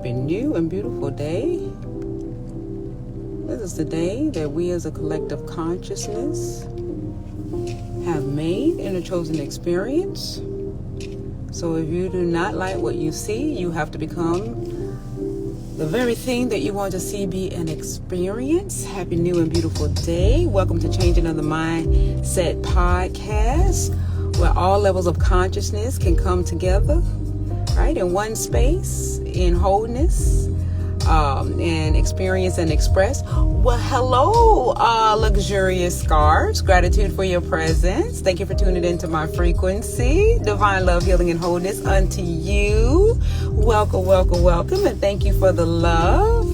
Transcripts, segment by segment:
happy new and beautiful day. This is the day that we as a collective consciousness have made in a chosen experience. So if you do not like what you see, you have to become the very thing that you want to see be an experience. Happy new and beautiful day. Welcome to Changing of the Mindset podcast, where all levels of consciousness can come together, right, in one space, in wholeness, and experience and express. Well, hello, luxurious scars. Gratitude for your presence. Thank you for tuning into my frequency. Divine love, healing, and wholeness unto you. Welcome, welcome, welcome, and thank you for the love.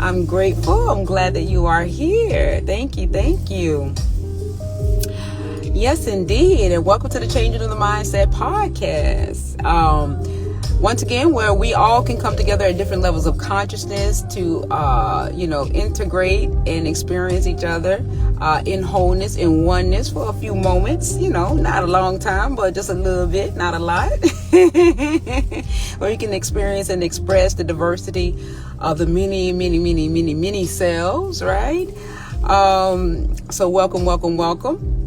I'm grateful. I'm glad that you are here. Thank you, thank you. Yes, indeed, and welcome to the Changing of the Mindset podcast. Once again, where we all can come together at different levels of consciousness to, integrate and experience each other in wholeness, in oneness for a few moments, not a long time, but just a little bit, not a lot, where you can experience and express the diversity of the many selves, right? So welcome, welcome, welcome.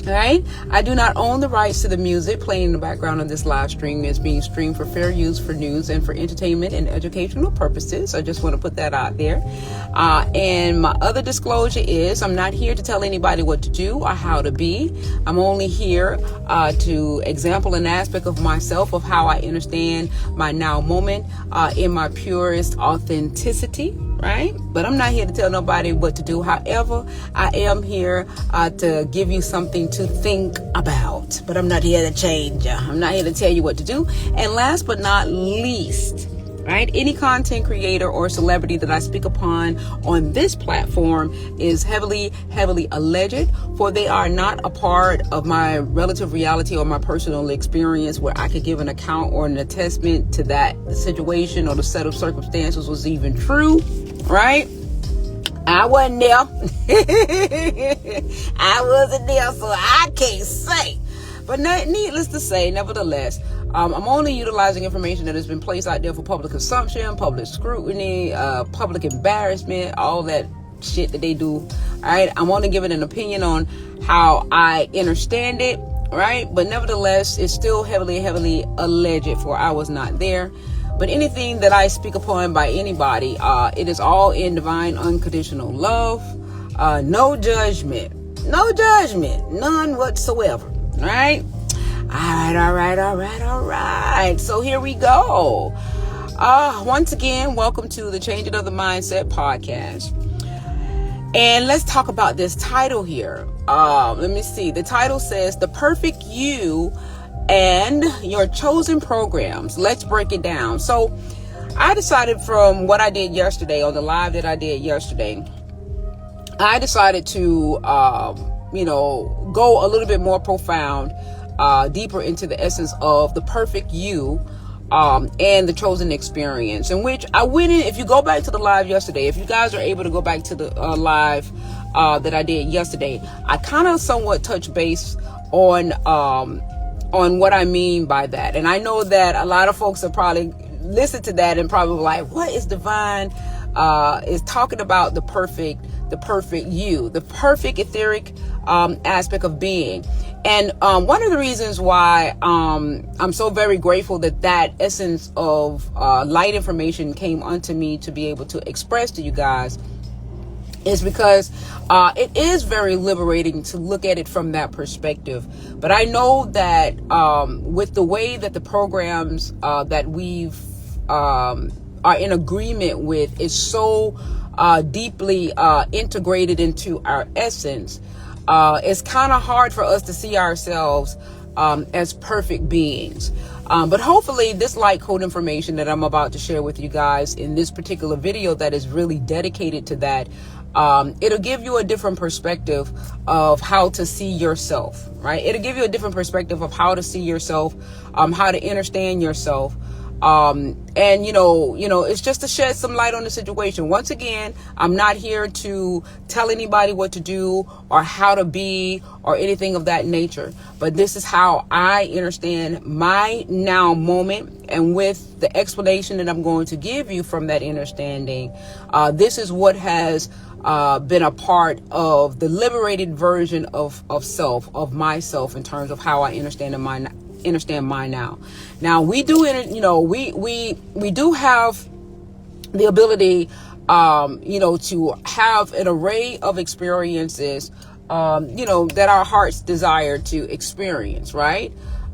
All right. I do not own the rights to the music playing in the background of this live stream. It's being streamed for fair use for news and for entertainment and educational purposes. I just want to put that out there. And my other disclosure is I'm not here to tell anybody what to do or how to be. I'm only here to example an aspect of myself, of how I understand my now moment in my purest authenticity. Right? But I'm not here to tell nobody what to do. However, I am here to give you something to think about. But I'm not here to change you. I'm not here to tell you what to do. And last but not least, right? Any content creator or celebrity that I speak upon on this platform is heavily alleged, for they are not a part of my relative reality or my personal experience where I could give an account or an attestment to that situation or the set of circumstances was even true, right? I wasn't there. I wasn't there, so I can't say. But needless to say, nevertheless, I'm only utilizing information that has been placed out there for public consumption, public scrutiny, public embarrassment, all that shit that they do. All right. I'm only giving an opinion on how I understand it. Right. But nevertheless, it's still heavily alleged, for I was not there. But anything that I speak upon by anybody, it is all in divine unconditional love. No judgment, none whatsoever. All right. All right. So here we go. Once again, welcome to the Changing of the Mindset podcast. And let's talk about this title here. Let me see. The title says The Perfect You and Your Chosen Programs. Let's break it down. So I decided from what I did yesterday on the live that I did yesterday, I decided to, go a little bit more profound, deeper into the essence of the perfect you, and the chosen experience, in which I went in. If you go back to the live yesterday, if you guys are able to go back to the live that I did yesterday, I kind of somewhat touched base on what I mean by that. And I know that a lot of folks have probably listened to that and probably like, what is divine? Is talking about the perfect you, the perfect etheric aspect of being. And one of the reasons why I'm so very grateful that essence of light information came unto me to be able to express to you guys is because it is very liberating to look at it from that perspective. But I know that with the way that the programs that we've are in agreement with is so deeply integrated into our essence, it's kind of hard for us to see ourselves as perfect beings. But hopefully this light code information that I'm about to share with you guys in this particular video that is really dedicated to that, it'll give you a different perspective of how to see yourself, right? It'll give you a different perspective of how to see yourself, how to understand yourself, And it's just to shed some light on the situation. Once again, I'm not here to tell anybody what to do or how to be or anything of that nature, but this is how I understand my now moment. And with the explanation that I'm going to give you from that understanding, this is what has been a part of the liberated version of self, of myself, in terms of how I understand mine now. Now we do, we do have the ability, to have an array of experiences, that our hearts desire to experience, right?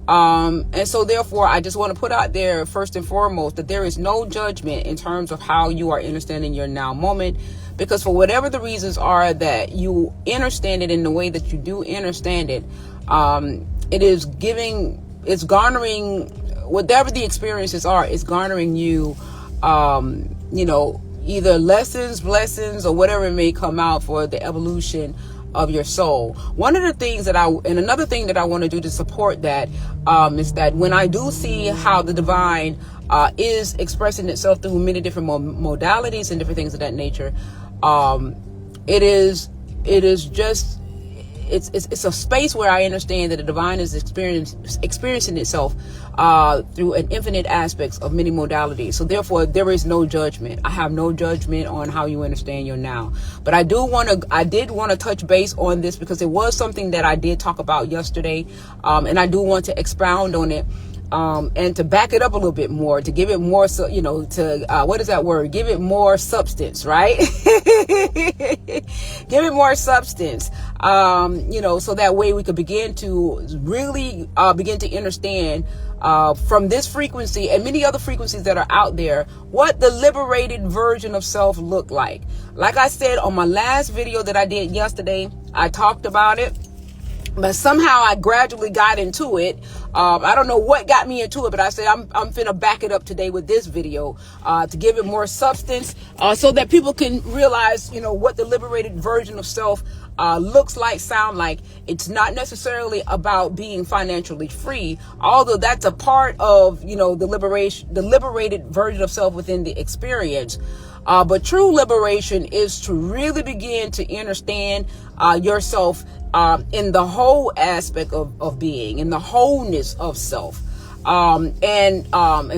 And so therefore, I just want to put out there first and foremost that there is no judgment in terms of how you are understanding your now moment, because for whatever the reasons are that you understand it in the way that you do understand it, it's garnering, whatever the experiences are, it's garnering you, either lessons, blessings, or whatever it may come out for the evolution of your soul. One of the things another thing that I want to do to support that, is that when I do see how the divine, is expressing itself through many different modalities and different things of that nature, it's a space where I understand that the divine is experiencing itself through an infinite aspects of many modalities. So therefore, there is no judgment. I have no judgment on how you understand your now. But I did want to touch base on this because it was something that I did talk about yesterday, and I do want to expound on it. And to back it up a little bit more, to give it more, what is that word? Give it more substance, right? Give it more substance, so that way we could begin to really begin to understand from this frequency and many other frequencies that are out there, what the liberated version of self look like. Like I said on my last video that I did yesterday, I talked about it. But somehow I gradually got into it. I don't know what got me into it, but I said I'm finna back it up today with this video to give it more substance, so that people can realize, what the liberated version of self looks like, sound like. It's not necessarily about being financially free, although that's a part of, the liberated version of self within the experience. But true liberation is to really begin to understand yourself in the whole aspect of being, in the wholeness of self. And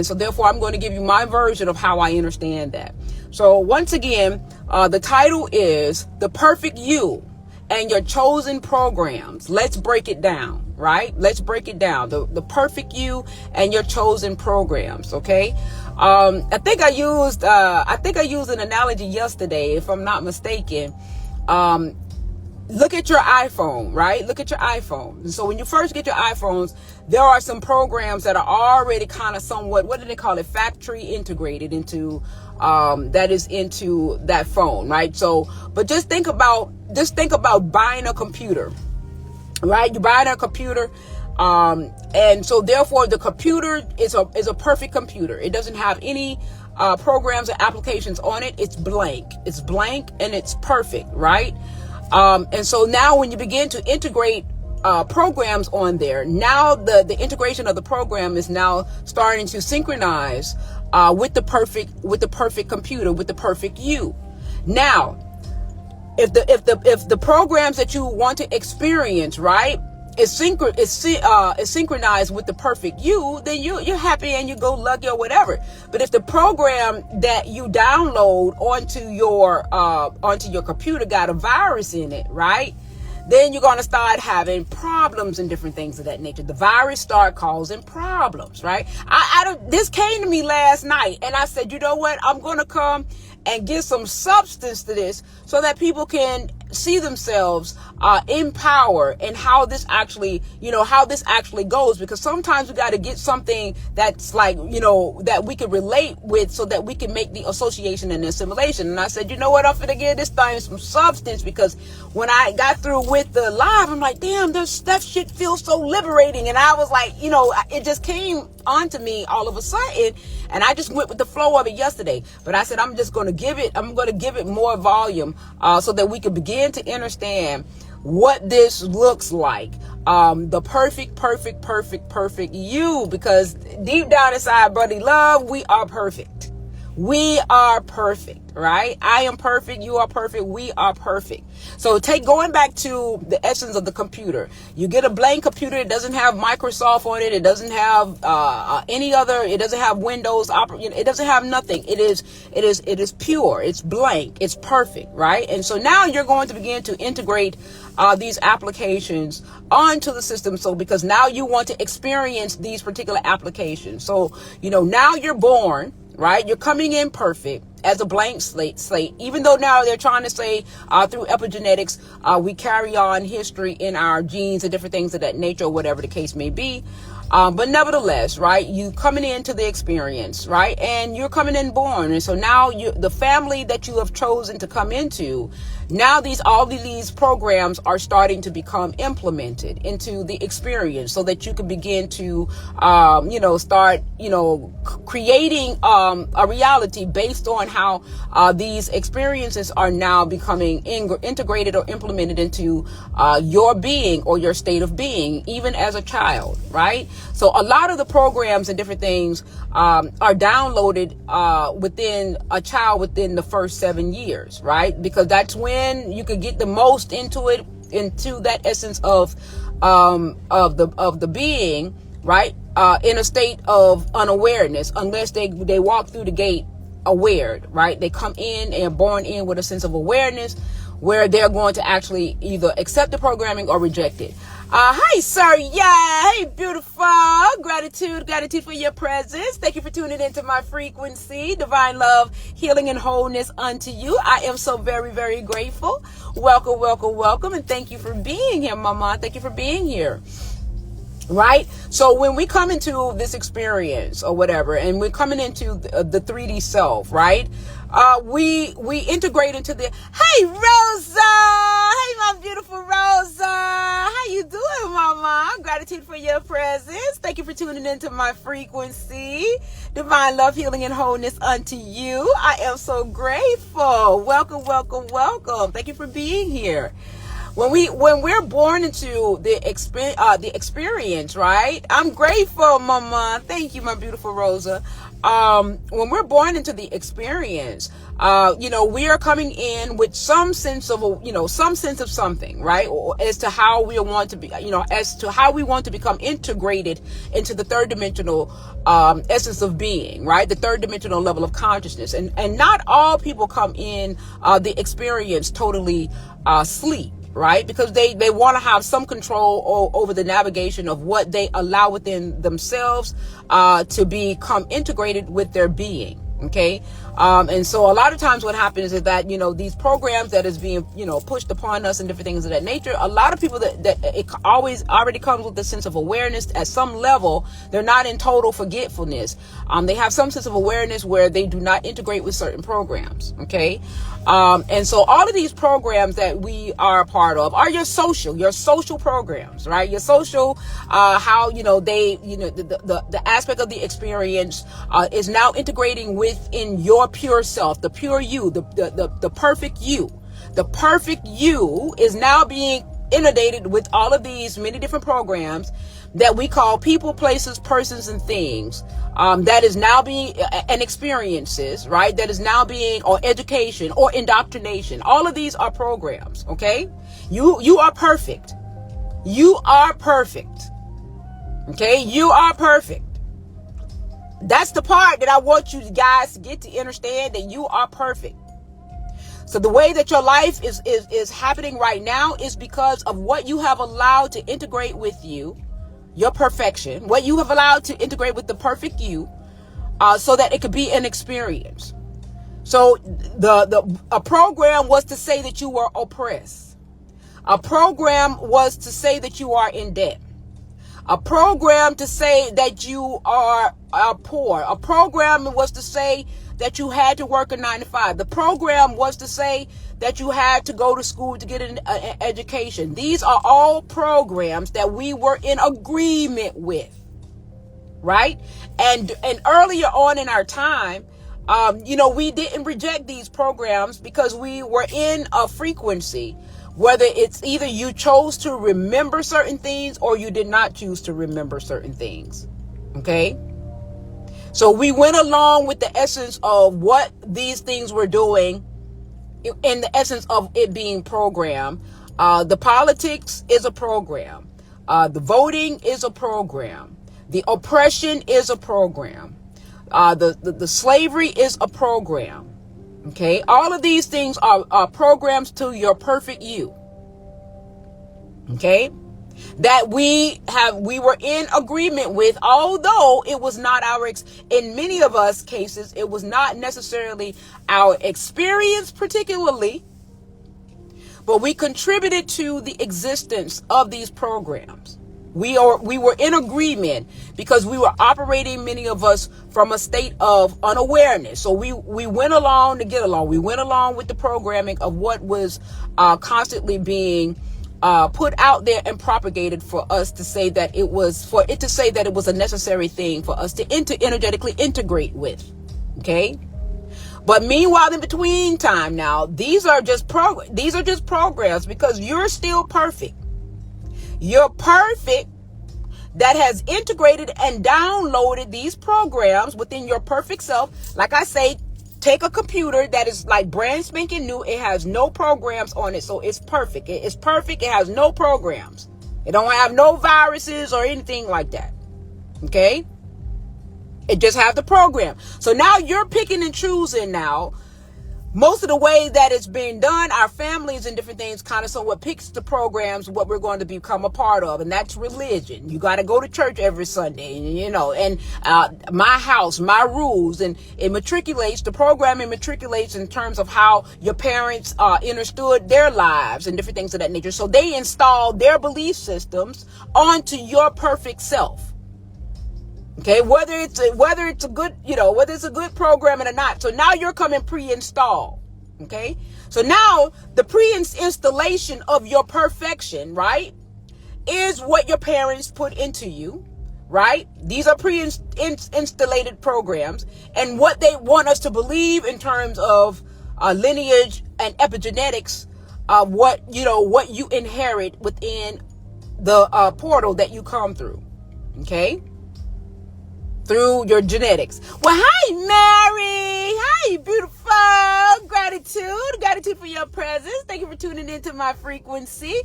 so therefore, I'm going to give you my version of how I understand that. So once again, the title is The Perfect You and Your Chosen Programs. Let's break it down, right? Let's break it down. The perfect you and your chosen programs. Okay. I think I used an analogy yesterday, if I'm not mistaken. Look at your iPhone, right? Look at your iPhone. And so when you first get your iPhones, there are some programs that are already kind of somewhat, what do they call it? Factory integrated into, that is into that phone, right? So, but just think about buying a computer, right? You're buying a computer. And so therefore the computer is a perfect computer. It doesn't have any, programs or applications on it. It's blank and it's perfect, right? And so now when you begin to integrate programs on there, now the integration of the program is now starting to synchronize with the perfect computer, with the perfect you. Now, if the programs that you want to experience, right, is synchronized with the perfect you, then you're happy and you go lucky or whatever. But if the program that you download onto your computer got a virus in it, right, then you're going to start having problems and different things of that nature. The virus start causing problems, right? This came to me last night and I said, you know what? I'm going to come and give some substance to this so that people can see themselves in power and how this actually goes, because sometimes we got to get something that's like, that we can relate with so that we can make the association and assimilation. And I said, you know what, I'm finna give this thing some substance, because when I got through with the live, I'm like, damn, that shit feels so liberating. And I was like, it just came onto me all of a sudden, and I just went with the flow of it yesterday. But I said, I'm going to give it more volume so that we can begin to understand what this looks like the perfect you, because deep down inside, buddy love, we are perfect. We are perfect, right? I am perfect. You are perfect. We are perfect. So going back to the essence of the computer. You get a blank computer. It doesn't have Microsoft on it. It doesn't have it doesn't have Windows. It doesn't have nothing. It is pure. It's blank. It's perfect, right? And so now you're going to begin to integrate these applications onto the system. So because now you want to experience these particular applications. So, now you're born, right? You're coming in perfect as a blank slate, even though now they're trying to say through epigenetics, we carry on history in our genes and different things of that nature, or whatever the case may be. But nevertheless, right, you coming into the experience, right, and you're coming in born. And so now the family that you have chosen to come into, now all of these programs are starting to become implemented into the experience, so that you can begin to, start, creating a reality based on how these experiences are now becoming integrated or implemented into your being or your state of being, even as a child, right? So a lot of the programs and different things are downloaded within a child within the first 7 years, right? Because that's when you could get the most into that essence of the being, right? In a state of unawareness, unless they walk through the gate aware, right? They come in and born in with a sense of awareness, where they're going to actually either accept the programming or reject it. Hi, sir. Yeah. Hey, beautiful. Gratitude for your presence. Thank you for tuning into my frequency. Divine love, healing, and wholeness unto you. I am so very, very grateful. Welcome. And thank you for being here, Mama. Thank you for being here. Right? So when we come into this experience or whatever, and we're coming into the 3D self, right? We integrate into hey, Rosa! Hey, my beautiful Rosa! How you doing, Mama? Gratitude for your presence. Thank you for tuning into my frequency. Divine love, healing, and wholeness unto you. I am so grateful. Welcome. Thank you for being here. When we're born into the experience, right? I'm grateful, Mama. Thank you, my beautiful Rosa. When we're born into the experience, we are coming in with some sense of something, right? Or as to how we want to be, as to how we want to become integrated into the third dimensional essence of being, right? The third dimensional level of consciousness. And not all people come in the experience totally asleep. Right? Because they want to have some control over the navigation of what they allow within themselves to become integrated with their being. Okay. And so a lot of times what happens is that, these programs that is being, pushed upon us and different things of that nature, a lot of people that it always already comes with a sense of awareness at some level. They're not in total forgetfulness. They have some sense of awareness where they do not integrate with certain programs. Okay. And so all of these programs that we are a part of are your social programs, right? Your social, how, the aspect of the experience, is now integrating within your pure self, the pure you, the perfect you. The perfect you is now being inundated with all of these many different programs that we call people, places, persons, and things. That is now being, and experiences, right? That is now being, or education, or indoctrination. All of these are programs, okay? You are perfect. You are perfect. Okay? You are perfect. That's the part that I want you guys to get to understand, that you are perfect. So the way that your life is happening right now is because of what you have allowed to integrate with you, your perfection, what you have allowed to integrate with the perfect you, so that it could be an experience. So a program was to say that you were oppressed. A program was to say that you are in debt. A program to say that you are poor. A program was to say that you had to work a 9-to-5. The program was to say that you had to go to school to get an education. These are all programs that we were in agreement with, right? And earlier on in our time, we didn't reject these programs because we were in a frequency Whether it's either you chose to remember certain things or you did not choose to remember certain things. Okay? So we went along with the essence of what these things were doing in the essence of it being programmed. The politics is a program. The voting is a program. The oppression is a program. The slavery is a program. Okay, all of these things are programs to your perfect you. Okay, that we were in agreement with, although it was not in many of us cases, it was not necessarily our experience particularly, but we contributed to the existence of these programs. We were in agreement because we were operating, many of us, from a state of unawareness. So we went along to get along. We went along with the programming of what was constantly being put out there and propagated for us to say that it was a necessary thing for us to energetically integrate with. Okay. But meanwhile, in between time now, these are just programs, because you're still perfect. You're perfect that has integrated and downloaded these programs within your perfect self. Like I say, take a computer that is like brand spanking new. It has no programs on it. So it's perfect. It's perfect. It has no programs. It don't have no viruses or anything like that. Okay. It just has the program. So now you're picking and choosing now. Most of the way that it's being done, our families and different things kind of somewhat picks the programs, what we're going to become a part of. And that's religion. You got to go to church every Sunday, and my house, my rules, and it matriculates, the programming matriculates in terms of how your parents understood their lives and different things of that nature. So they install their belief systems onto your perfect self. Okay, whether it's a good programming or not. So now you're coming pre-installed. Okay, so now the pre-installation of your perfection, right, is what your parents put into you, right? These are pre-installed programs, and what they want us to believe in terms of lineage and epigenetics of what you inherit within the portal that you come through. Okay. Through your genetics. Well, hi, Mary. Hi, beautiful. Gratitude for your presence. Thank you for tuning into my frequency.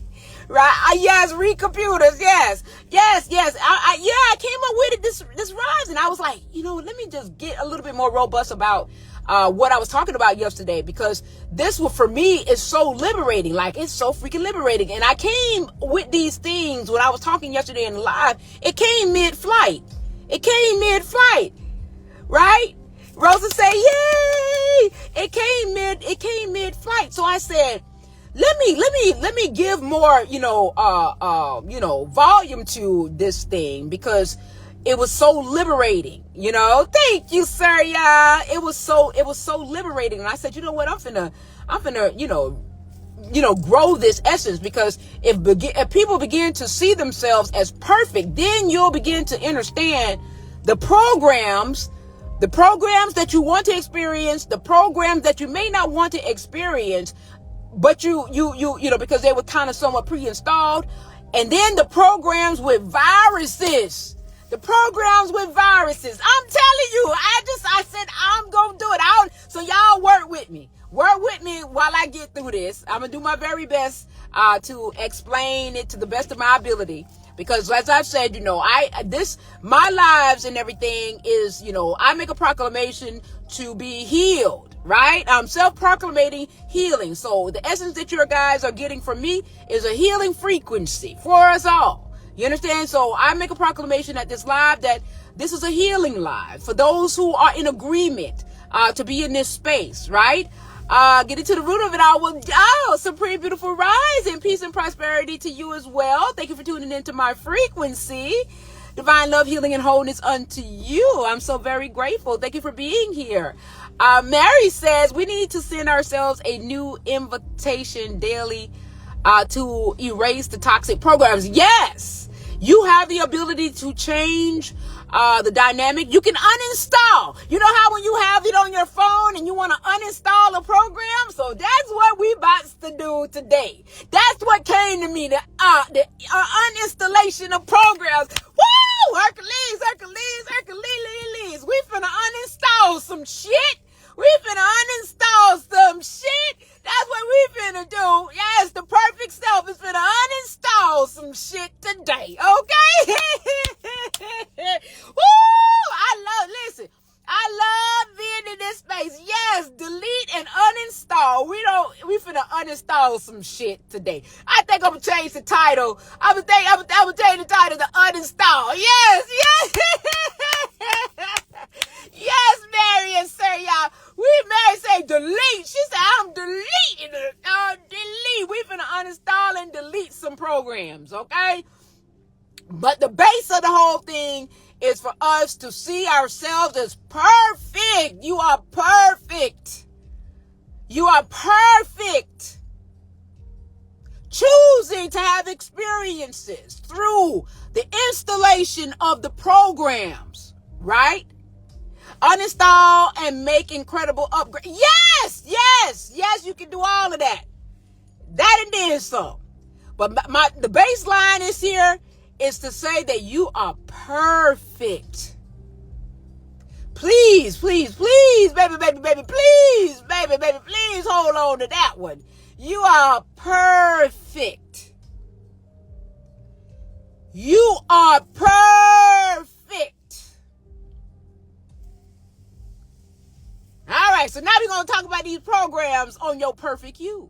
Right? Yes, read computers. Yes. I came up with it this rise, and I was like, let me just get a little bit more robust about what I was talking about yesterday, because this one for me is so liberating. Like, it's so freaking liberating. And I came with these things when I was talking yesterday in the live. It came mid-flight. Right? Rosa say, yay! It came mid-flight. So I said, let me give more, volume to this thing, because it was so liberating, Thank you, sir. Yeah. It was so liberating. And I said, you know what? I'm finna, grow this essence, because if people begin to see themselves as perfect, then you'll begin to understand the programs that you want to experience, the programs that you may not want to experience, but you because they were kind of somewhat pre-installed, and then the programs with viruses. I'm telling you, I said I'm gonna do it. So y'all work with me while I get through this. I'm gonna do my very best to explain it to the best of my ability, because as I've said, my lives and everything is, I make a proclamation to be healed, right? I'm self-proclamating healing. So the essence that your guys are getting from me is a healing frequency for us all. You understand? So I make a proclamation at this live that this is a healing live for those who are in agreement to be in this space, right? Getting to the root of it all. Supreme beautiful rise, and peace and prosperity to you as well. Thank you for tuning into my frequency. Divine love, healing, and wholeness unto you. I'm so very grateful. Thank you for being here. Mary says we need to send ourselves a new invitation daily to erase the toxic programs. Yes. You have the ability to change the dynamic. You can uninstall. You know how when you have it on your phone and you want to uninstall a program? So that's what we about to do today. That's what came to me, the uninstallation of programs. Woo! Hercules. We finna uninstall some shit. We finna uninstall some shit. That's what we finna do. Yes, the perfect self is finna uninstall some shit today. Okay? Woo! I love being in this space. Yes, delete and uninstall. We finna uninstall some shit today. I think I'm gonna change the title. I would change the title to uninstall. Yes. Yes, Mary and Sir, y'all. Mary say delete. She said, I'm deleting it. Delete. We finna uninstall and delete some programs, okay? But the base of the whole thing is for us to see ourselves as perfect. You are perfect. You are perfect. Choosing to have experiences through the installation of the programs, right? Uninstall and make incredible upgrade. Yes, you can do all of that. That and then some. But the baseline is here is to say that you are perfect. Please, baby, please, hold on to that one. You are perfect. You are perfect. All right, so now we're going to talk about these programs on your perfect you.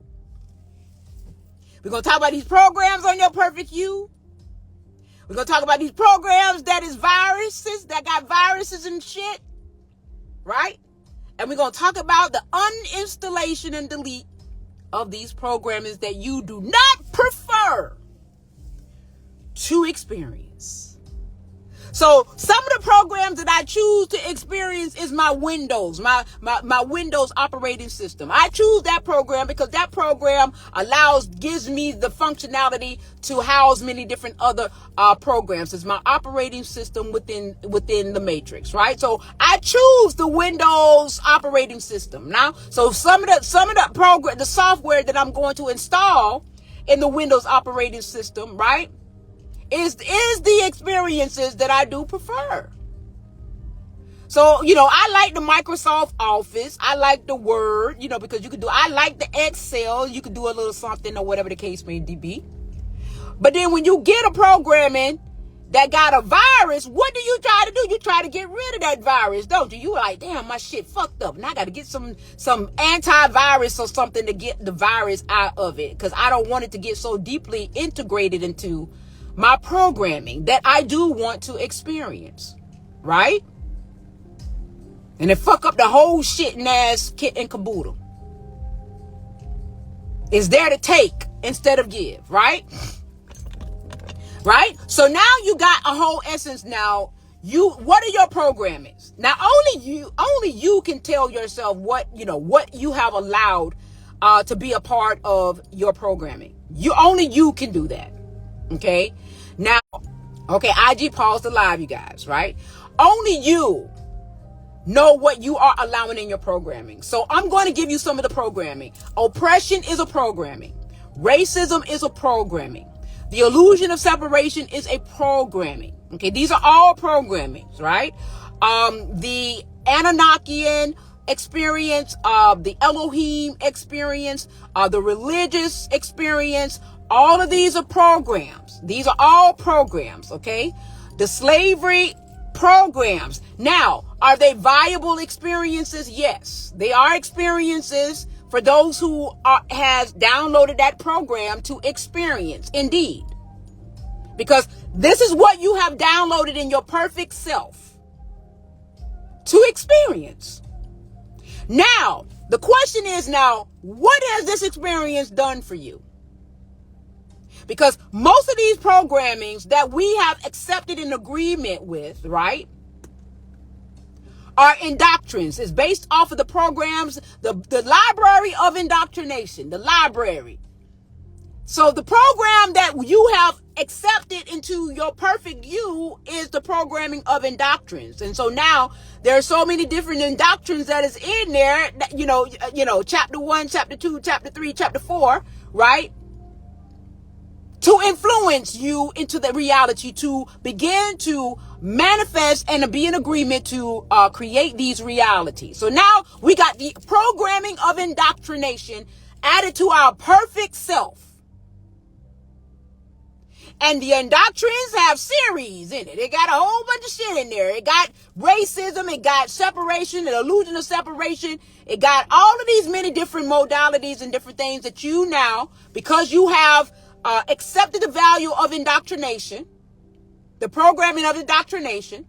We're going to talk about these programs on your perfect you. We're going to talk about these programs that got viruses and shit, right? And we're going to talk about the uninstallation and delete of these programs that you do not prefer to experience. So some of the programs that I choose to experience is my Windows, my Windows operating system. I choose that program because that program gives me the functionality to house many different other programs. It's my operating system within the matrix, right? So I choose the Windows operating system. Now, so some of the software that I'm going to install in the Windows operating system, right? Is the experiences that I do prefer. So, I like the Microsoft Office. I like the Word, because I like the Excel. You can do a little something or whatever the case may be. But then when you get a programming that got a virus, what do you try to do? You try to get rid of that virus, don't you? You like, damn, my shit fucked up. And I got to get some antivirus or something to get the virus out of it. Because I don't want it to get so deeply integrated into my programming that I do want to experience, right? And it fuck up the whole shitting ass kit and caboodle. It's there to take instead of give, right? Right? So now you got a whole essence now. What are your programmings? Now only you can tell yourself what you have allowed to be a part of your programming. Only you can do that. Okay. Now, IG paused the live, you guys, right? Only you know what you are allowing in your programming. So I'm going to give you some of the programming. Oppression is a programming. Racism is a programming. The illusion of separation is a programming. Okay. These are all programmings, right? The Anunnakian experience, the Elohim experience, the religious experience, all of these are programs. These are all programs, okay? The slavery programs. Now, are they viable experiences? Yes. They are experiences for those who has downloaded that program to experience, indeed. Because this is what you have downloaded in your perfect self to experience. Now, the question is what has this experience done for you? Because most of these programmings that we have accepted an agreement with, right, are indoctrines. It's based off of the programs, the library of indoctrination, the library. So the program that you have accepted into your perfect you is the programming of indoctrines. And so now there are so many different indoctrines that is in there, that, chapter 1, chapter 2, chapter 3, chapter 4, right? To influence you into the reality, to begin to manifest and be in agreement to create these realities. So now we got the programming of indoctrination added to our perfect self. And the indoctrines have series in it. It got a whole bunch of shit in there. It got racism. It got separation, an illusion of separation. It got all of these many different modalities and different things that you now, because you have accepted the value of indoctrination, the programming of indoctrination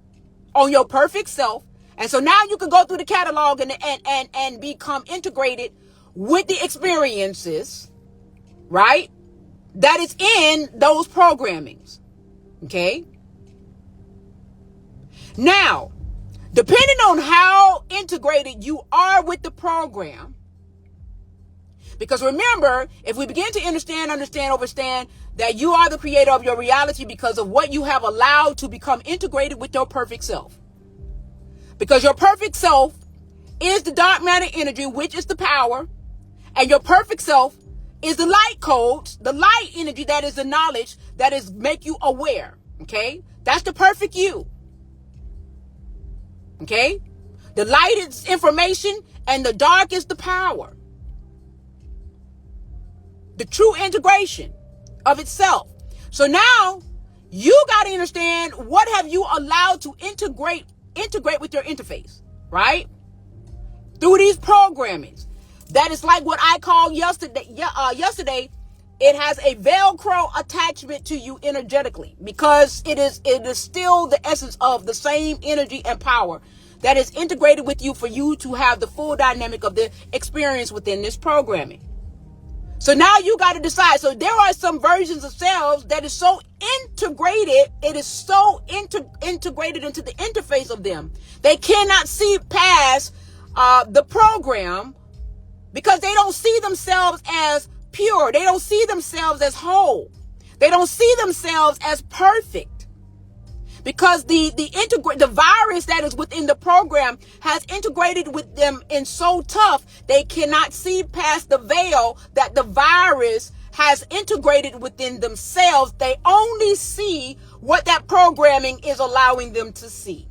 on your perfect self. And so now you can go through the catalog and become integrated with the experiences, right? That is in those programmings. Okay. Now, depending on how integrated you are with the program, because remember, if we begin to understand that you are the creator of your reality because of what you have allowed to become integrated with your perfect self. Because your perfect self is the dark matter energy, which is the power, and your perfect self is the light codes, the light energy that is the knowledge that is make you aware. Okay? That's the perfect you. Okay? The light is information and the dark is the power. The true integration of itself. So now you got to understand, what have you allowed to integrate with your interface, right? Through these programmings. That is like what I called yesterday, it has a Velcro attachment to you energetically, because it is still the essence of the same energy and power that is integrated with you for you to have the full dynamic of the experience within this programming. So now you got to decide. So there are some versions of selves that is so integrated, it is so integrated into the interface of them. They cannot see past the program, because they don't see themselves as pure. They don't see themselves as whole. They don't see themselves as perfect. Because the virus that is within the program has integrated with them in so tough, they cannot see past the veil that the virus has integrated within themselves. They only see what that programming is allowing them to see.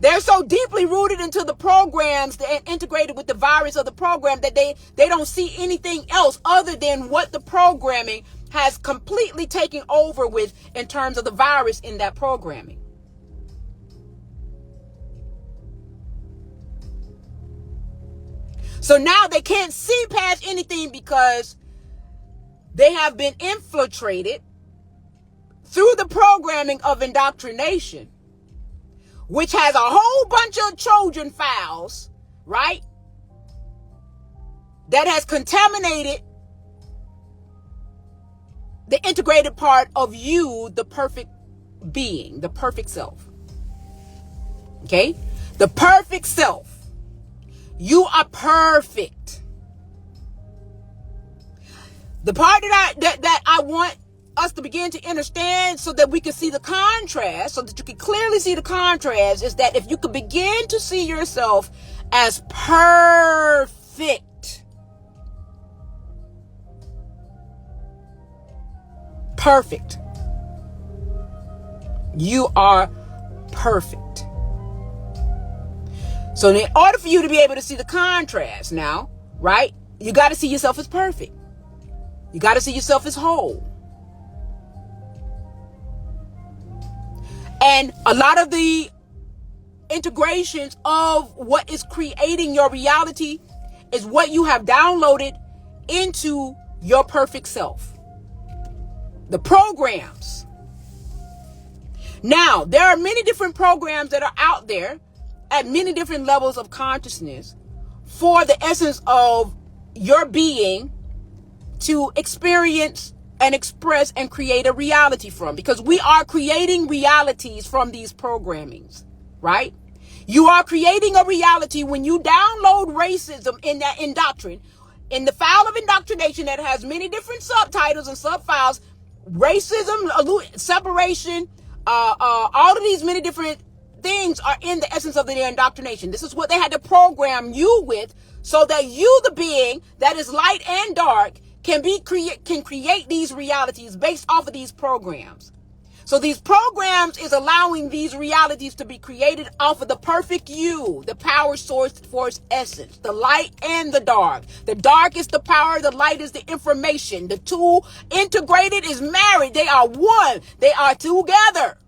They're so deeply rooted into the programs and integrated with the virus of the program that they don't see anything else other than what the programming has completely taken over with in terms of the virus in that programming. So now they can't see past anything because they have been infiltrated through the programming of indoctrination, which has a whole bunch of Trojan files, right? That has contaminated the integrated part of you, the perfect being, the perfect self. Okay? The perfect self. You are perfect. The part that I want us to begin to understand so that we can see the contrast, so that you can clearly see the contrast, is that if you could begin to see yourself as perfect, you are perfect. So in order for you to be able to see the contrast now, right, you got to see yourself as perfect. You got to see yourself as whole. And a lot of the integrations of what is creating your reality is what you have downloaded into your perfect self. The programs. Now, there are many different programs that are out there at many different levels of consciousness for the essence of your being to experience and express and create a reality from, because we are creating realities from these programmings, right? You are creating a reality when you download racism in that indoctrine in the file of indoctrination that has many different subtitles and subfiles, racism, separation, all of these many different things are in the essence of their indoctrination. This is what they had to program you with, so that you, the being that is light and dark, can create these realities based off of these programs. So these programs is allowing these realities to be created off of the perfect you, the power source for its essence, the light and the dark. The dark is the power, the light is the information. The two integrated is married. They are one. They are together.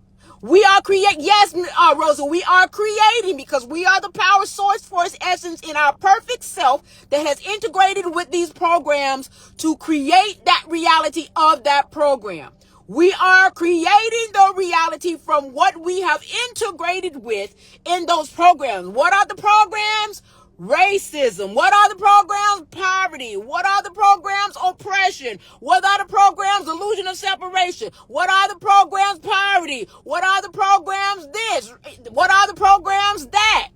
We are yes, Rosa, we are creating, because we are the power source for its essence in our perfect self that has integrated with these programs to create that reality of that program. We are creating the reality from what we have integrated with in those programs. What are the programs? Racism. What are the programs? Poverty. What are the programs? Oppression. What are the programs? Illusion of separation. What are the programs? Poverty. What are the programs? This. What are the programs? That.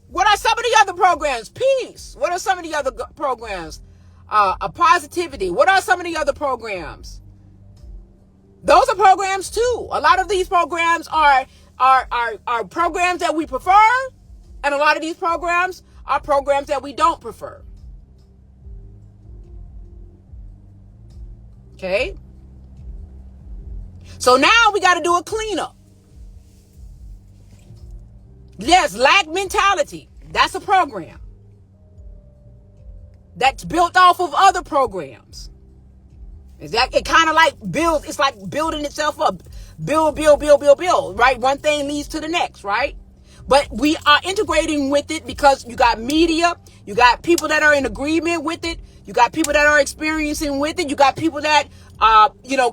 What are some of the other programs? Peace. What are some of the other programs? Positivity. What are some of the other programs? Those are programs too. A lot of these programs are programs that we prefer, and a lot of these programs are programs that we don't prefer. Okay? So now we got to do a cleanup. Yes, lack mentality. That's a program that's built off of other programs. It kind of like builds, it's like building itself up. Build, right? One thing leads to the next, right? But we are integrating with it because you got media, you got people that are in agreement with it, you got people that are experiencing with it, you got people that,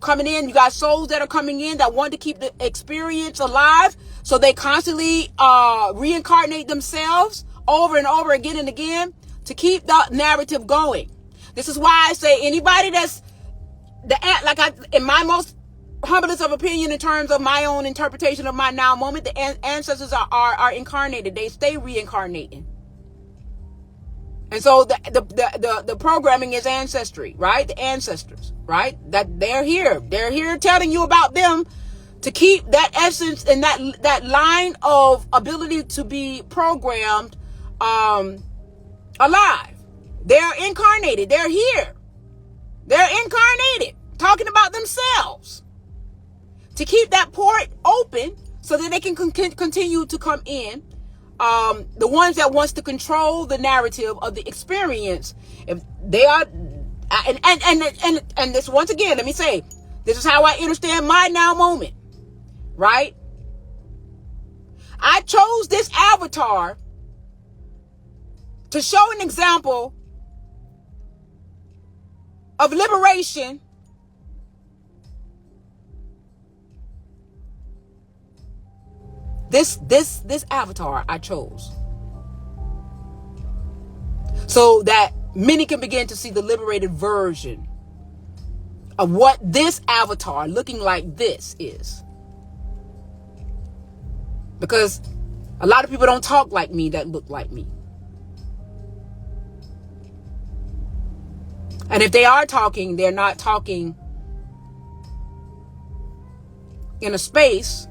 coming in, you got souls that are coming in that want to keep the experience alive. So they constantly reincarnate themselves over and over again and again to keep the narrative going. This is why I say anybody that's in my most humblest of opinion, in terms of my own interpretation of my now moment, the ancestors are incarnated. They stay reincarnating. And so the programming is ancestry, right? The ancestors, right? That they're here. They're here telling you about them to keep that essence and that line of ability to be programmed alive. They're incarnated. They're here. They're incarnated, talking about themselves, to keep that port open so that they can continue to come in. The ones that wants to control the narrative of the experience, if they are, and this, once again, let me say, this is how I understand my now moment, right? I chose this avatar to show an example of liberation this avatar I chose so that many can begin to see the liberated version of what this avatar looking like this is. Because a lot of people don't talk like me that look like me. And if they are talking, they're not talking in a space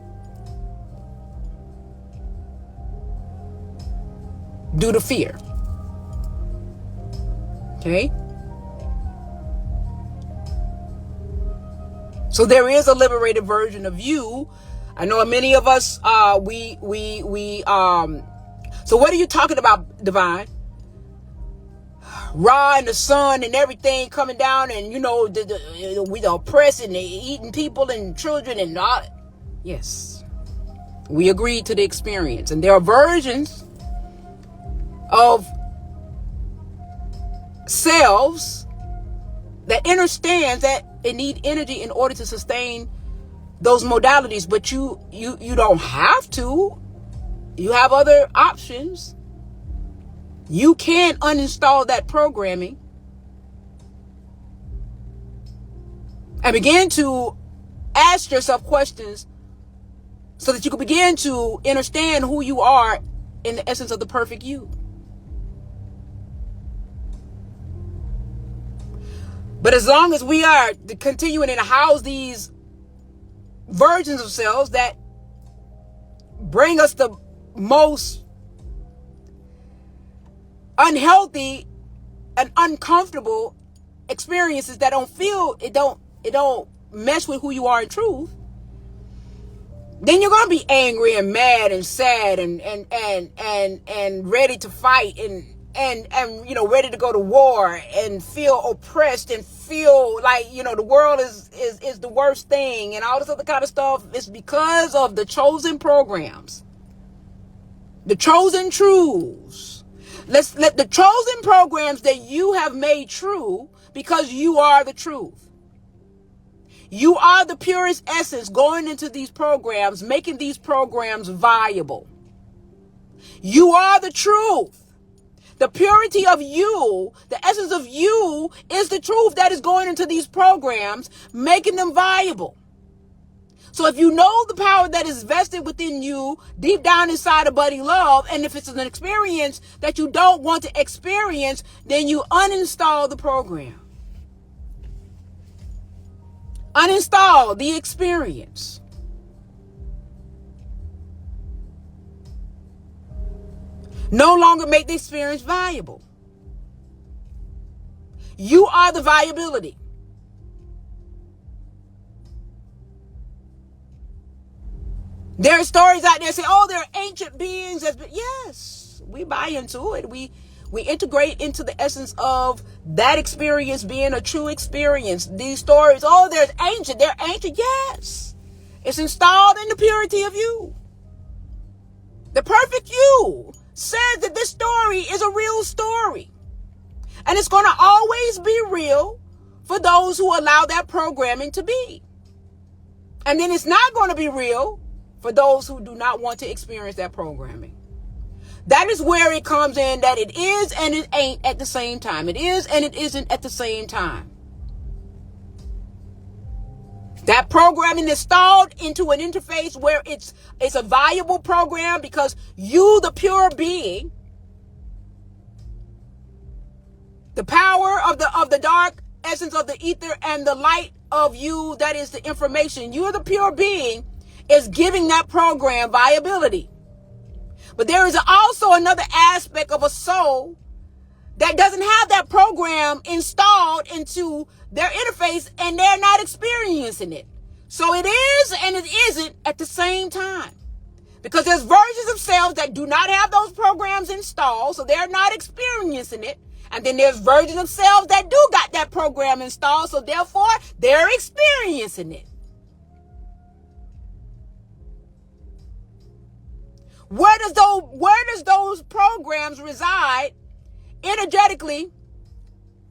due to fear. Okay? So there is a liberated version of you. I know many of us, so what are you talking about, Divine? Ra and the sun and everything coming down, and we the oppressing, they eating people and children and all. Yes, we agreed to the experience, and there are versions of selves that understands that it need energy in order to sustain those modalities, but you don't have to. You have other options. You can uninstall that programming and begin to ask yourself questions so that you can begin to understand who you are in the essence of the perfect you. But as long as we are continuing to house these versions of selves that bring us the most unhealthy and uncomfortable experiences that don't mesh with who you are in truth, then you're gonna be angry and mad and sad and ready to fight and ready to go to war and feel oppressed and feel like the world is the worst thing and all this other kind of stuff. It's because of the chosen programs, the chosen truths. Let's let the chosen programs that you have made true, because you are the truth. You are the purest essence going into these programs, making these programs viable. You are the truth. The purity of you, the essence of you, is the truth that is going into these programs, making them viable. So if you know the power that is vested within you, deep down inside of Buddy Love, and if it's an experience that you don't want to experience, then you uninstall the program. Uninstall the experience. No longer make the experience viable. You are the viability. There are stories out there saying, oh, there are ancient beings. Yes, we buy into it. We integrate into the essence of that experience being a true experience. These stories, oh, they're ancient. Yes. It's installed in the purity of you. The perfect you says that this story is a real story. And it's going to always be real for those who allow that programming to be. And then it's not going to be real for those who do not want to experience that programming. That is where it comes in, that it is and it ain't at the same time. It is and it isn't at the same time. That programming is installed into an interface where it's a viable program because you, the pure being, the power of the dark essence of the ether and the light of you, that is the information, you're the pure being, is giving that program viability. But there is also another aspect of a soul that doesn't have that program installed into their interface and they're not experiencing it. So it is and it isn't at the same time. Because there's versions of selves that do not have those programs installed, so they're not experiencing it. And then there's versions of selves that do got that program installed, so therefore they're experiencing it. Where does those programs reside energetically,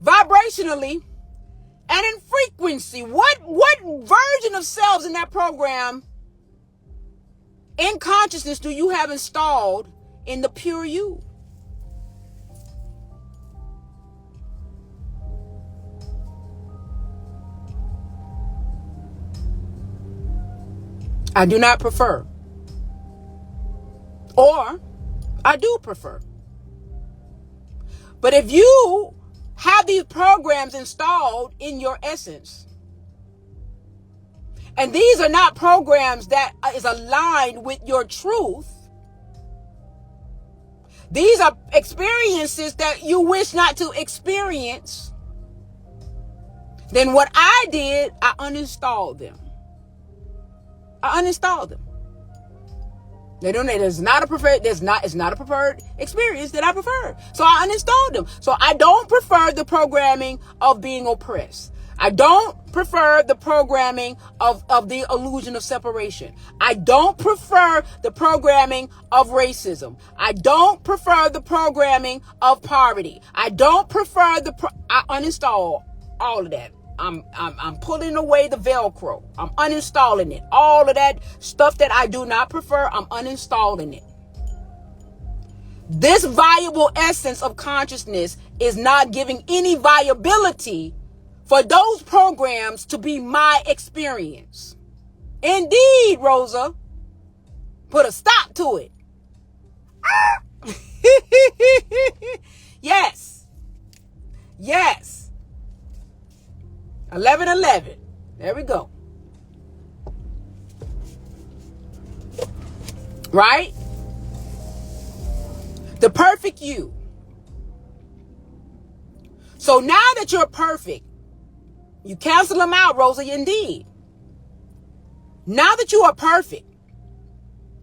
vibrationally, and in frequency? What version of selves in that program in consciousness do you have installed in the pure you? I do not prefer. Or I do prefer. But if you have these programs installed in your essence, and these are not programs that is aligned with your truth, these are experiences that you wish not to experience, then what I did, I uninstalled them. It's not a preferred experience that I prefer. So I uninstalled them. So I don't prefer the programming of being oppressed. I don't prefer the programming of the illusion of separation. I don't prefer the programming of racism. I don't prefer the programming of poverty. I don't prefer I uninstall all of that. I'm pulling away the Velcro. I'm uninstalling it. All of that stuff that I do not prefer, I'm uninstalling it. This viable essence of consciousness is not giving any viability for those programs to be my experience. Indeed, Rosa, put a stop to it. Yes. Yes. 11:11. There we go. Right? The perfect you. So now that you're perfect, you cancel them out, Rosa, indeed. Now that you are perfect,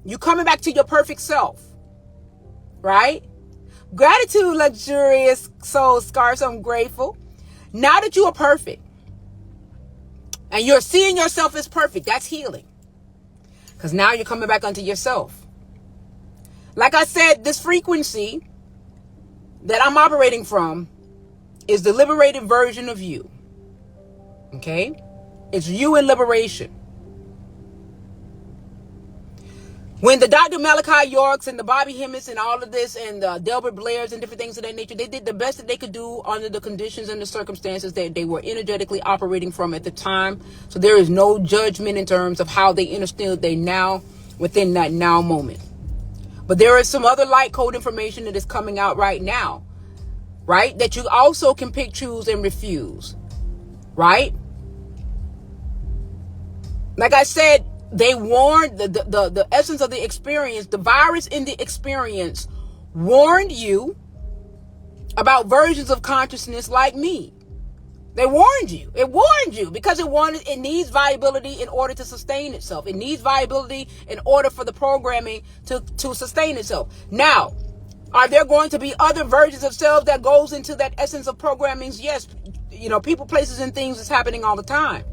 you're coming back to your perfect self. Right? Gratitude, luxurious soul scars. I'm grateful. Now that you are perfect and you're seeing yourself as perfect, that's healing. Because now you're coming back unto yourself. Like I said, this frequency that I'm operating from is the liberated version of you. Okay? It's you in liberation. When the Dr. Malachi Yorks and the Bobby Hemmitts and all of this and the Delbert Blairs and different things of that nature, they did the best that they could do under the conditions and the circumstances that they were energetically operating from at the time. So there is no judgment in terms of how they understood they now within that now moment. But there is some other light code information that is coming out right now, right? That you also can pick, choose, and refuse, right? Like I said, they warned the essence of the experience, the virus in the experience warned you about versions of consciousness like me. They warned you. It warned you because it needs viability in order to sustain itself. It needs viability in order for the programming to sustain itself. Now, are there going to be other versions of self that goes into that essence of programming? Yes. You know, people, places, and things is happening all the time.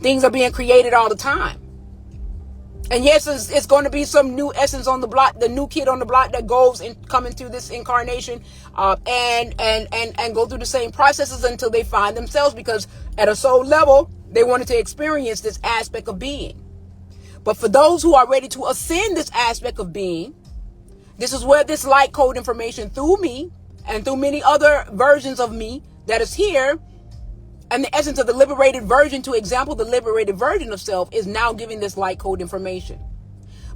Things are being created all the time. And yes, it's going to be some new essence on the block, the new kid on the block that goes and come into this incarnation and go through the same processes until they find themselves, because at a soul level, they wanted to experience this aspect of being. But for those who are ready to ascend this aspect of being, this is where this light code information through me and through many other versions of me that is here, and the essence of the liberated version, to example, the liberated version of self is now giving this light code information.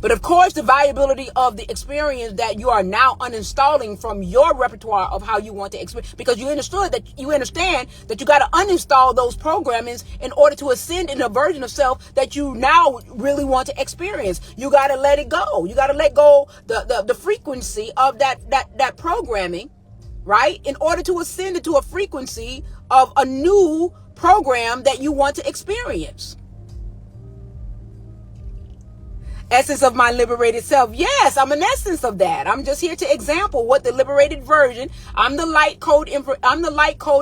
But of course, the viability of the experience that you are now uninstalling from your repertoire of how you want to experience, because you understand that you got to uninstall those programmings in order to ascend in a version of self that you now really want to experience. You got to let it go. You got to let go the frequency of that programming, right? In order to ascend into a frequency of a new program that you want to experience. Essence of my liberated self. Yes, I'm an essence of that. I'm just here to example what the liberated version. I'm the light code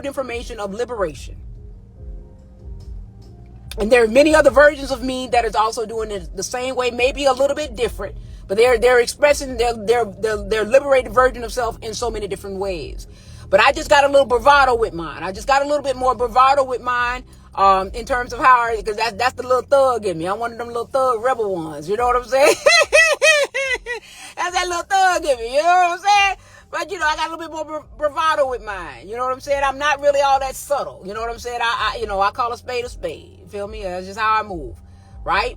information of liberation. And there are many other versions of me that is also doing it the same way, maybe a little bit different, but they're expressing their liberated version of self in so many different ways. But I just got a little bravado with mine. I just got a little bit more bravado with mine in terms of how, because that's the little thug in me. I'm one of them little thug rebel ones. You know what I'm saying? That's that little thug in me. You know what I'm saying? But, you know, I got a little bit more bravado with mine. You know what I'm saying? I'm not really all that subtle. You know what I'm saying? I call a spade a spade. You feel me? That's just how I move. Right?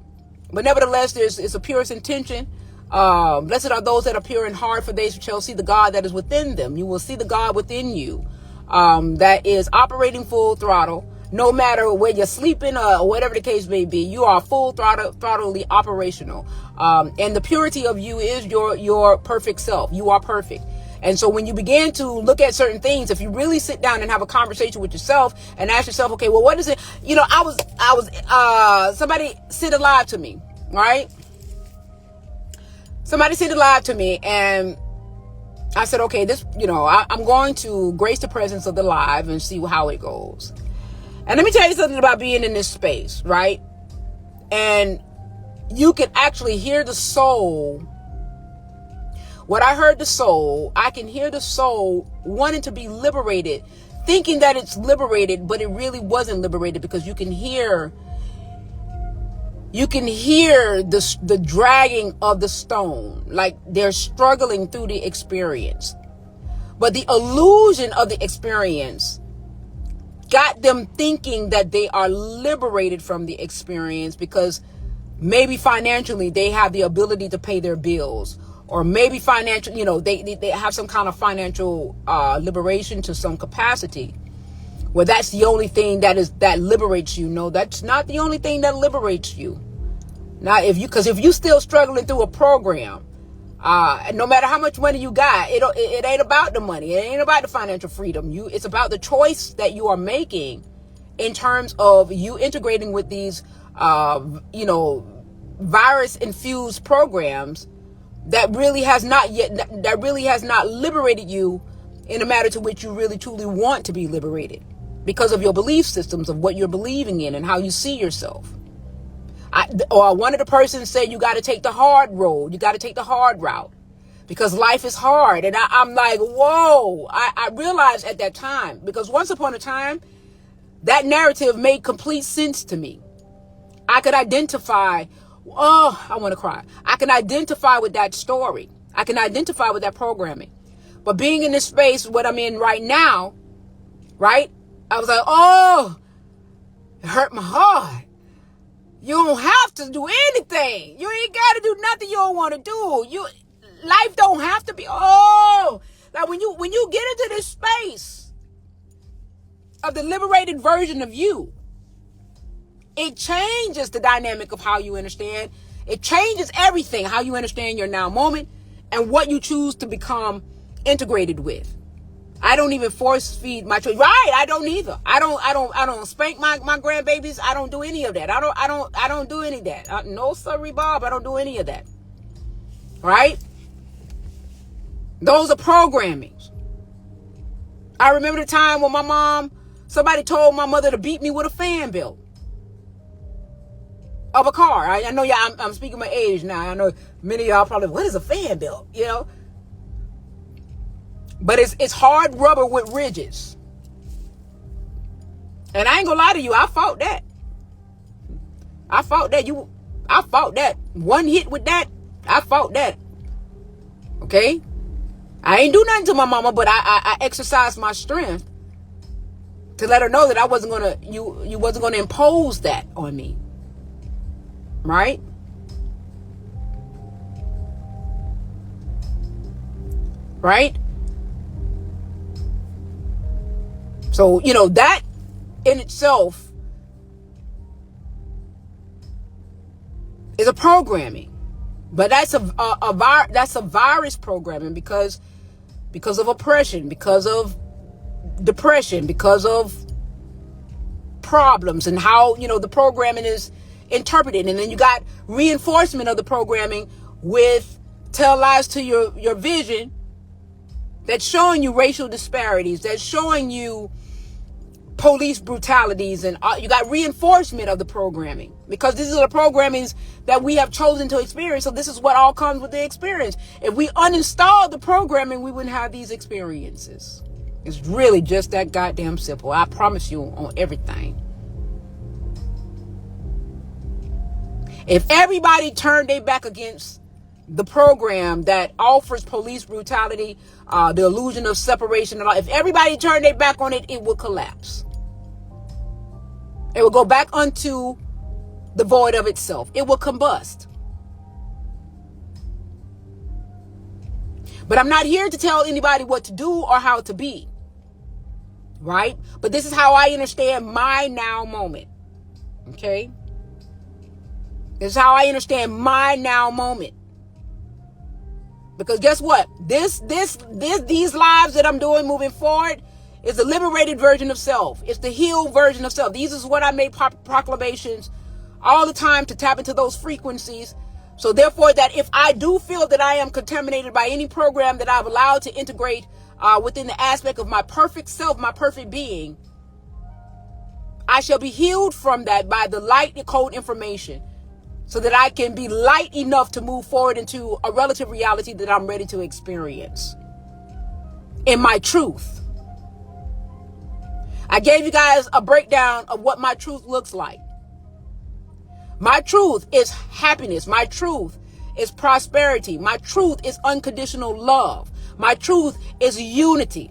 But nevertheless, it's a purest intention. Blessed are those that are pure in heart, for they shall see the God that is within them. You will see the God within you that is operating full throttle. No matter where you're sleeping or whatever the case may be, you are full throttledly operational. And the purity of you is your perfect self. You are perfect. And so when you begin to look at certain things, if you really sit down and have a conversation with yourself and ask yourself, okay, well, what is it? You know, I was somebody sent it live to me, right? Somebody sent it live to me, and I said, okay, this, you know, I'm going to grace the presence of the live and see how it goes. And let me tell you something about being in this space, right? And you can actually hear the soul. What I heard the soul, I can hear the soul wanting to be liberated, thinking that it's liberated, but it really wasn't liberated, because you can hear the dragging of the stone, like they're struggling through the experience. But the illusion of the experience got them thinking that they are liberated from the experience because maybe financially they have the ability to pay their bills, or maybe financial, they have some kind of financial liberation to some capacity. Well, that's the only thing that liberates you. No, that's not the only thing that liberates you. Now, because if you still struggling through a program, no matter how much money you got, it ain't about the money. It ain't about the financial freedom. It's about the choice that you are making in terms of you integrating with these, virus infused programs that really has not liberated you in a matter to which you really truly want to be liberated because of your belief systems, of what you're believing in and how you see yourself. Or one of the persons said, you got to take the hard road. You got to take the hard route because life is hard. And I'm like, whoa, I realized at that time, because once upon a time, that narrative made complete sense to me. I could identify, I want to cry. I can identify with that story. I can identify with that programming. But being in this space, what I'm in right now, right? I was like, it hurt my heart. You don't have to do anything. You ain't got to do nothing you don't want to do. Life don't have to be, like when you get into this space of the liberated version of you, it changes the dynamic of how you understand. It changes everything, how you understand your now moment and what you choose to become integrated with. I don't even force feed my children. Right. I don't either. I don't spank my grandbabies. I don't do any of that. I don't do any of that. No, sorry, Bob. I don't do any of that. Right. Those are programmings. I remember the time when somebody told my mother to beat me with a fan belt of a car. I know y'all, I'm speaking my age now. I know many of y'all probably, what is a fan belt? But it's hard rubber with ridges. And I ain't gonna lie to you, I fought that. I fought that. One hit with that, I fought that. Okay? I ain't do nothing to my mama, but I exercised my strength to let her know that I wasn't gonna, you wasn't gonna impose that on me. Right? Right? So, that in itself is a programming. But that's a virus programming because of oppression, because of depression, because of problems and how, the programming is interpreted. And then you got reinforcement of the programming with tell lies to your vision that's showing you racial disparities, that's showing you police brutalities, and you got reinforcement of the programming because these are the programmings that we have chosen to experience. So this is what all comes with the experience. If we uninstalled the programming, we wouldn't have these experiences. It's really just that goddamn simple. I promise you on everything. If everybody turned their back against the program that offers police brutality, the illusion of separation, if everybody turned their back on it, it will collapse. It will go back unto the void of itself. It will combust. But I'm not here to tell anybody what to do or how to be. Right? But this is how I understand my now moment. Okay? This is how I understand my now moment. Because guess what? These lives that I'm doing moving forward is the liberated version of self. It's the healed version of self. These is what I make proclamations all the time to tap into those frequencies. So therefore, that if I do feel that I am contaminated by any program that I've allowed to integrate within the aspect of my perfect self, my perfect being, I shall be healed from that by the light code information, so that I can be light enough to move forward into a relative reality that I'm ready to experience in my truth. I gave you guys a breakdown of what my truth looks like. My truth is happiness. My truth is prosperity. My truth is unconditional love. My truth is unity.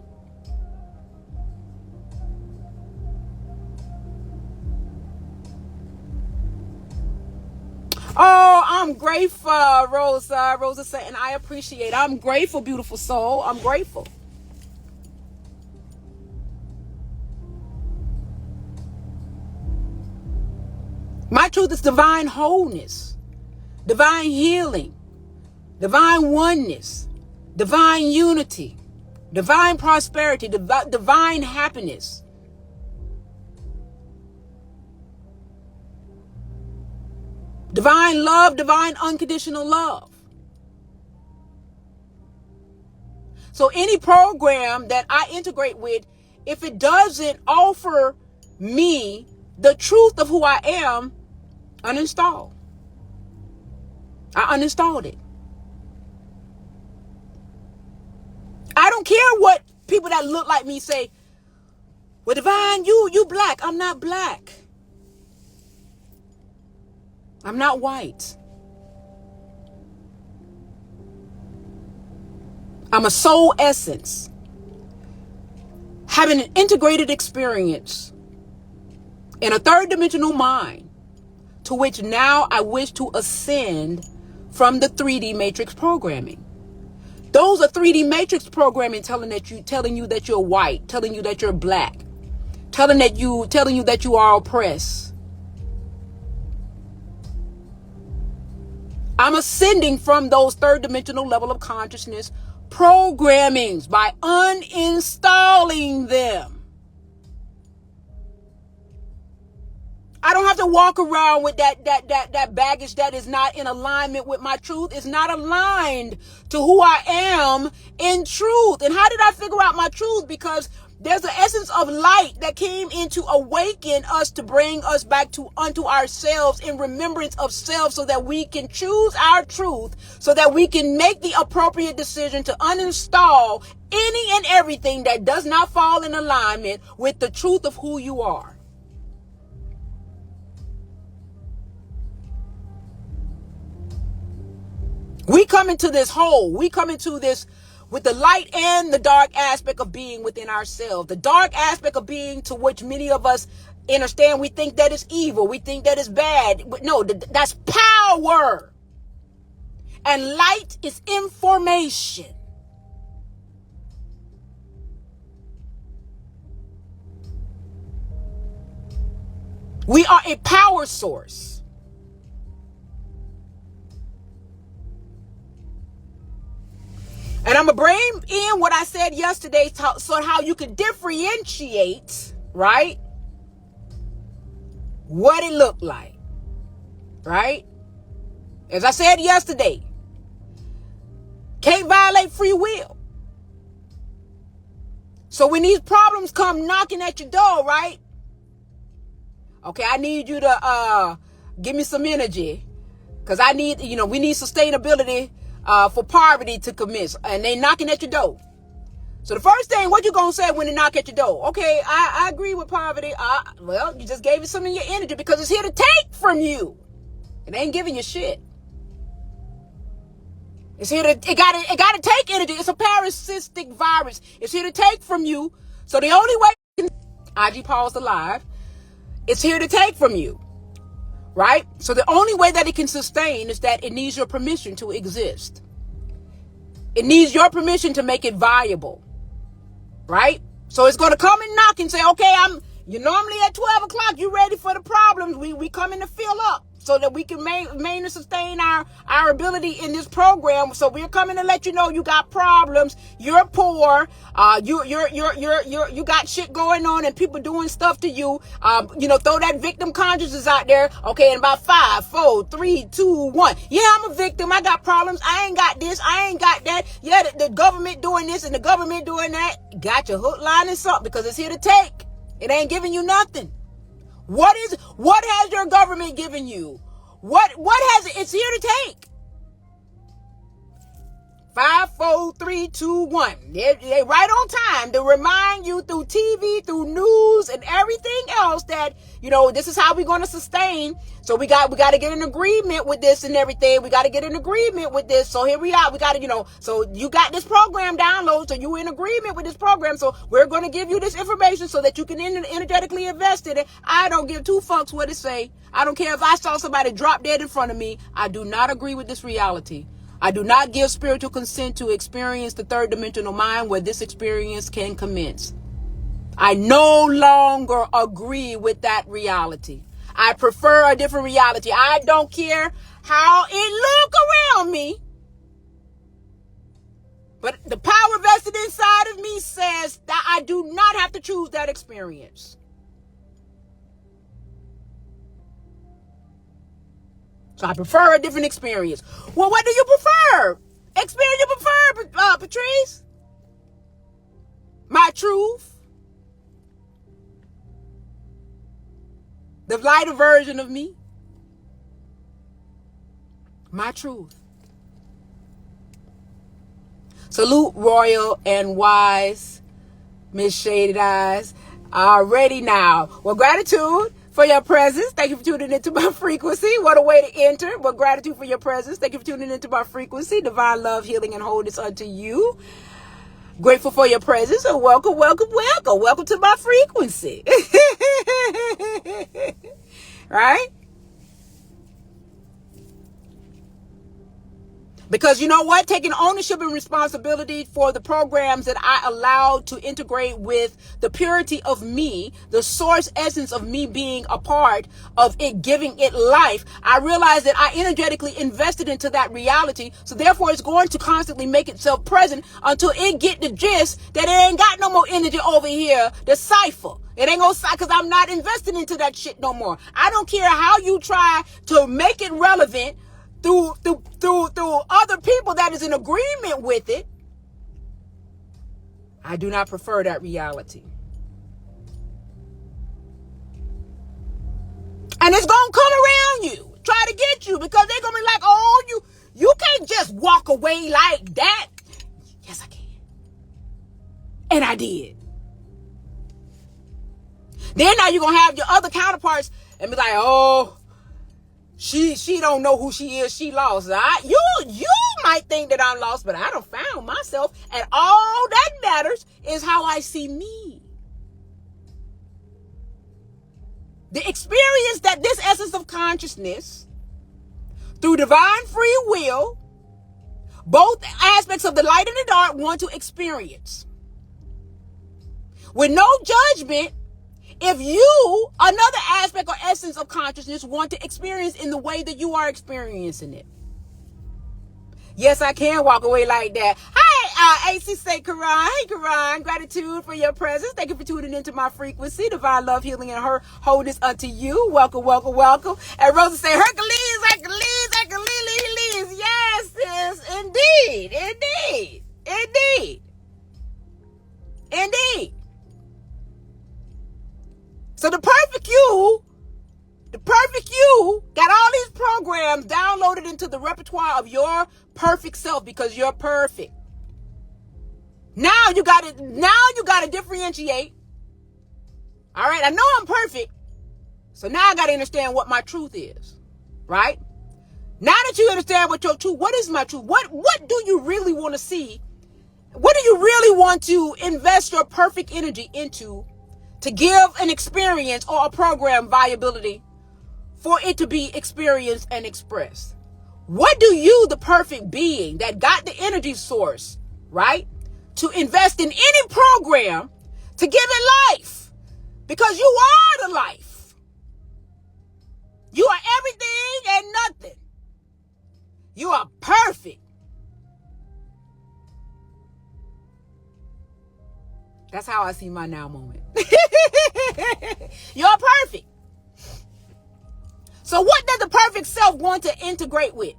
Oh, I'm grateful, Rosa. Rosa said, and I appreciate it. I'm grateful, beautiful soul. I'm grateful. My truth is divine wholeness, divine healing, divine oneness, divine unity, divine prosperity, divine happiness. Divine love, divine unconditional love. So any program that I integrate with, if it doesn't offer me the truth of who I am, uninstall. I uninstalled it. I don't care what people that look like me say. Well, Divine, you black. I'm not black. I'm not white. I'm a soul essence, having an integrated experience in a third dimensional mind, to which now I wish to ascend from the 3D matrix programming. Those are 3D matrix programming telling you that you're white, telling you that you're black, telling you that you are oppressed. I'm ascending from those third dimensional level of consciousness programmings by uninstalling them. I don't have to walk around with that baggage that is not in alignment with my truth. It's not aligned to who I am in truth. And how did I figure out my truth? Because there's an essence of light that came in to awaken us, to bring us back unto ourselves in remembrance of self, so that we can choose our truth, so that we can make the appropriate decision to uninstall any and everything that does not fall in alignment with the truth of who you are. We come into this whole, we come into this with the light and the dark aspect of being within ourselves. The dark aspect of being, to which many of us understand, we think that is evil. We think that is bad. But no, that's power. And light is information. We are a power source. And I'm going to bring in what I said yesterday, so how you can differentiate, right, what it looked like, right? As I said yesterday, can't violate free will. So when these problems come knocking at your door, right? Okay, I need you to give me some energy, because I need, we need sustainability for poverty to commence, and they knocking at your door. So the first thing, what you gonna say when they knock at your door? Okay, I agree with poverty. Well, you just gave it some of your energy, because it's here to take from you. It ain't giving you shit. It's here to, it gotta take energy. It's a parasitic virus. It's here to take from you. So the only way, IG Paul's alive, it's here to take from you. Right? So the only way that it can sustain is that it needs your permission to exist. It needs your permission to make it viable. Right? So it's going to come and knock and say, okay, you're normally at 12 o'clock. You ready for the problems? We coming to fill up, so that we can maintain and sustain our ability in this program. So we're coming to let you know you got problems. You're poor. You got shit going on, and people doing stuff to you. Throw that victim consciousness out there. Okay, in about 5, 4, 3, 2, 1. Yeah, I'm a victim. I got problems. I ain't got this. I ain't got that. Yeah, the government doing this and the government doing that. Got your hook, line, and something, because it's here to take. It ain't giving you nothing. What has your government given you? What has it? It's here to take. 5, 4, 3, 2, 1. They right on time to remind you through TV, through news, and everything else that, this is how we're going to sustain. So we got to get an agreement with this and everything. We got to get an agreement with this. So here we are. We got to, so you got this program download. So you in agreement with this program. So we're going to give you this information so that you can energetically invest in it. I don't give two fucks what it say. I don't care if I saw somebody drop dead in front of me. I do not agree with this reality. I do not give spiritual consent to experience the third dimensional mind where this experience can commence. I no longer agree with that reality. I prefer a different reality. I don't care how it look around me. But the power vested inside of me says that I do not have to choose that experience. So I prefer a different experience. Well, what do you prefer? Experience you prefer, Patrice? My truth? The lighter version of me? My truth. Salute, royal and wise, Miss Shaded Eyes. Already now. Well, gratitude for your presence. Thank you for tuning into my frequency. What a way to enter. Well, gratitude for your presence. Thank you for tuning into my frequency. Divine love, healing, and wholeness unto you. Grateful for your presence. And welcome, welcome, welcome. Welcome to my frequency. Right? Because you know what? Taking ownership and responsibility for the programs that I allowed to integrate with the purity of me, the source essence of me being a part of it, giving it life. I realized that I energetically invested into that reality. So therefore it's going to constantly make itself present until it get the gist that it ain't got no more energy over here to cipher. It ain't gonna, because I'm not investing into that shit no more. I don't care how you try to make it relevant through other people that is in agreement with it. I do not prefer that reality. And it's gonna come around you, try to get you, because they're gonna be like, oh, you can't just walk away like that. Yes, I can. And I did. Then now you're gonna have your other counterparts and be like, oh, she don't know who she is. She lost. You might think that I'm lost, but I done found myself, and all that matters is how I see me. The experience that this essence of consciousness, through divine free will, both aspects of the light and the dark want to experience. With no judgment. If you, another aspect or essence of consciousness, want to experience in the way that you are experiencing it. Yes, I can walk away like that. Hi, AC say Karan. Hey, Karan. Gratitude for your presence. Thank you for tuning into my frequency. Divine love, healing, and her wholeness unto you. Welcome, welcome, welcome. And Rosa say, Hercules, Hercules, Hercules. Yes, sis. Indeed, indeed, indeed, indeed. So the perfect you got all these programs downloaded into the repertoire of your perfect self because you're perfect. Now you got to differentiate. All right, I know I'm perfect. So now I got to understand what my truth is. Right? Now that you understand what your truth, what is my truth? What do you really want to see? What do you really want to invest your perfect energy into? To give an experience or a program viability for it to be experienced and expressed. What do you, the perfect being that got the energy source, right, to invest in any program to give it life? Because you are the life. You are everything and nothing. You are perfect. That's how I see my now moment. You're perfect. So what does the perfect self want to integrate with?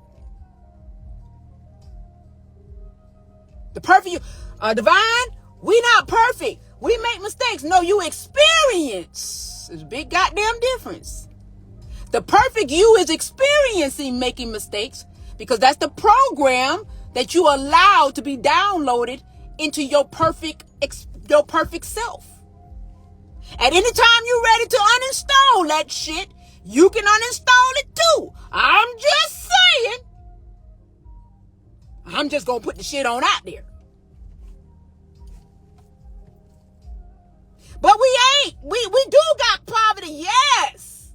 The perfect you. Divine, we not perfect. We make mistakes. No, you experience. There's a big goddamn difference. The perfect you is experiencing making mistakes because that's the program that you allow to be downloaded into your perfect self. At any time you're ready to uninstall that shit, you can uninstall it too. I'm just saying. I'm just going to put the shit on out there. But we ain't. We do got poverty, yes.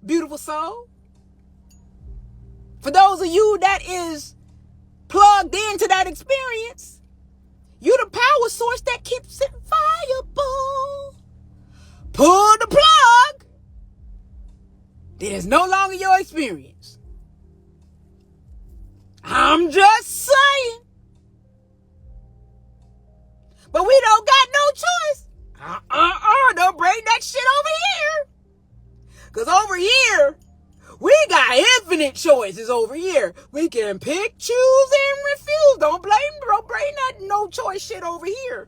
Beautiful soul. For those of you that is plugged into that experience, you the power source that keeps it viable. Pull the plug. There's no longer your experience. I'm just saying. But we don't got no choice. Don't bring that shit over here. Because over here, we got infinite choices over here. We can pick, choose, and refuse. Don't bring that no choice shit over here.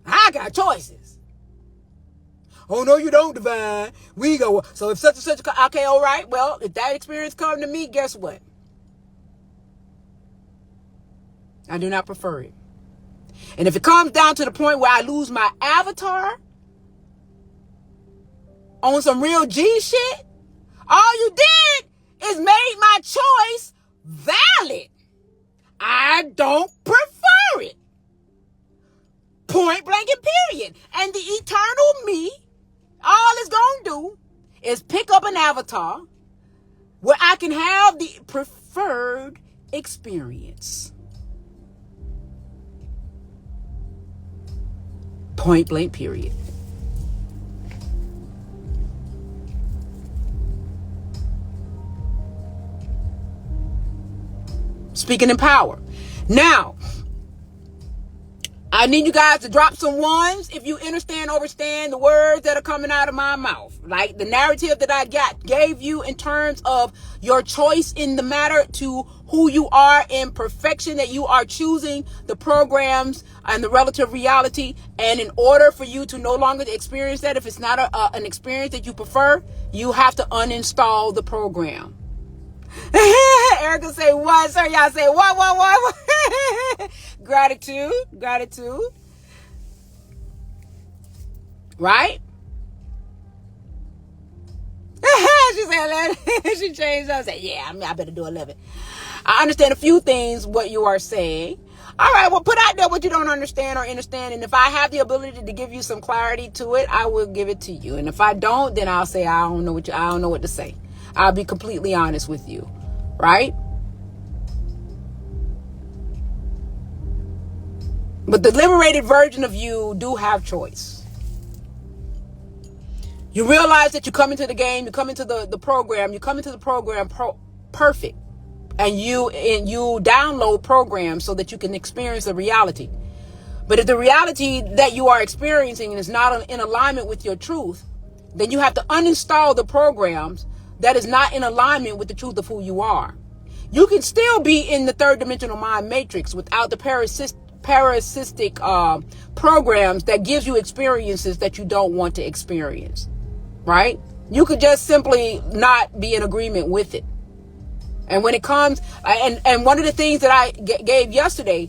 I got choices. Oh, no, you don't, Divine. We go. So if such and such, okay, all right. Well, if that experience come to me, guess what? I do not prefer it. And if it comes down to the point where I lose my avatar on some real G shit, all you did is made my choice valid. I don't prefer it. Point blank and period. And the eternal me, all it's going to do is pick up an avatar where I can have the preferred experience. Point blank, period. Speaking in power. Now, I need you guys to drop some ones if you understand the words that are coming out of my mouth. Like the narrative that I gave you in terms of your choice in the matter to who you are in perfection, that you are choosing the programs and the relative reality. And in order for you to no longer experience that, if it's not an experience that you prefer, you have to uninstall the program. Erica say what? Sir, y'all say what? Gratitude. Right? She said 11. She changed up. Said, yeah, I better do 11. I understand a few things, what you are saying. All right, well, put out there what you don't understand or understand. And if I have the ability to give you some clarity to it, I will give it to you. And if I don't, then I'll say, I don't know what to say. I'll be completely honest with you. Right? But the liberated version of you do have choice. You realize that you come into the game, you come into the program, perfect. And you download programs so that you can experience the reality. But if the reality that you are experiencing is not in alignment with your truth, then you have to uninstall the programs that is not in alignment with the truth of who you are. You can still be in the third dimensional mind matrix without the parasitic programs that gives you experiences that you don't want to experience, right? You could just simply not be in agreement with it. And when it comes, and one of the things that I gave yesterday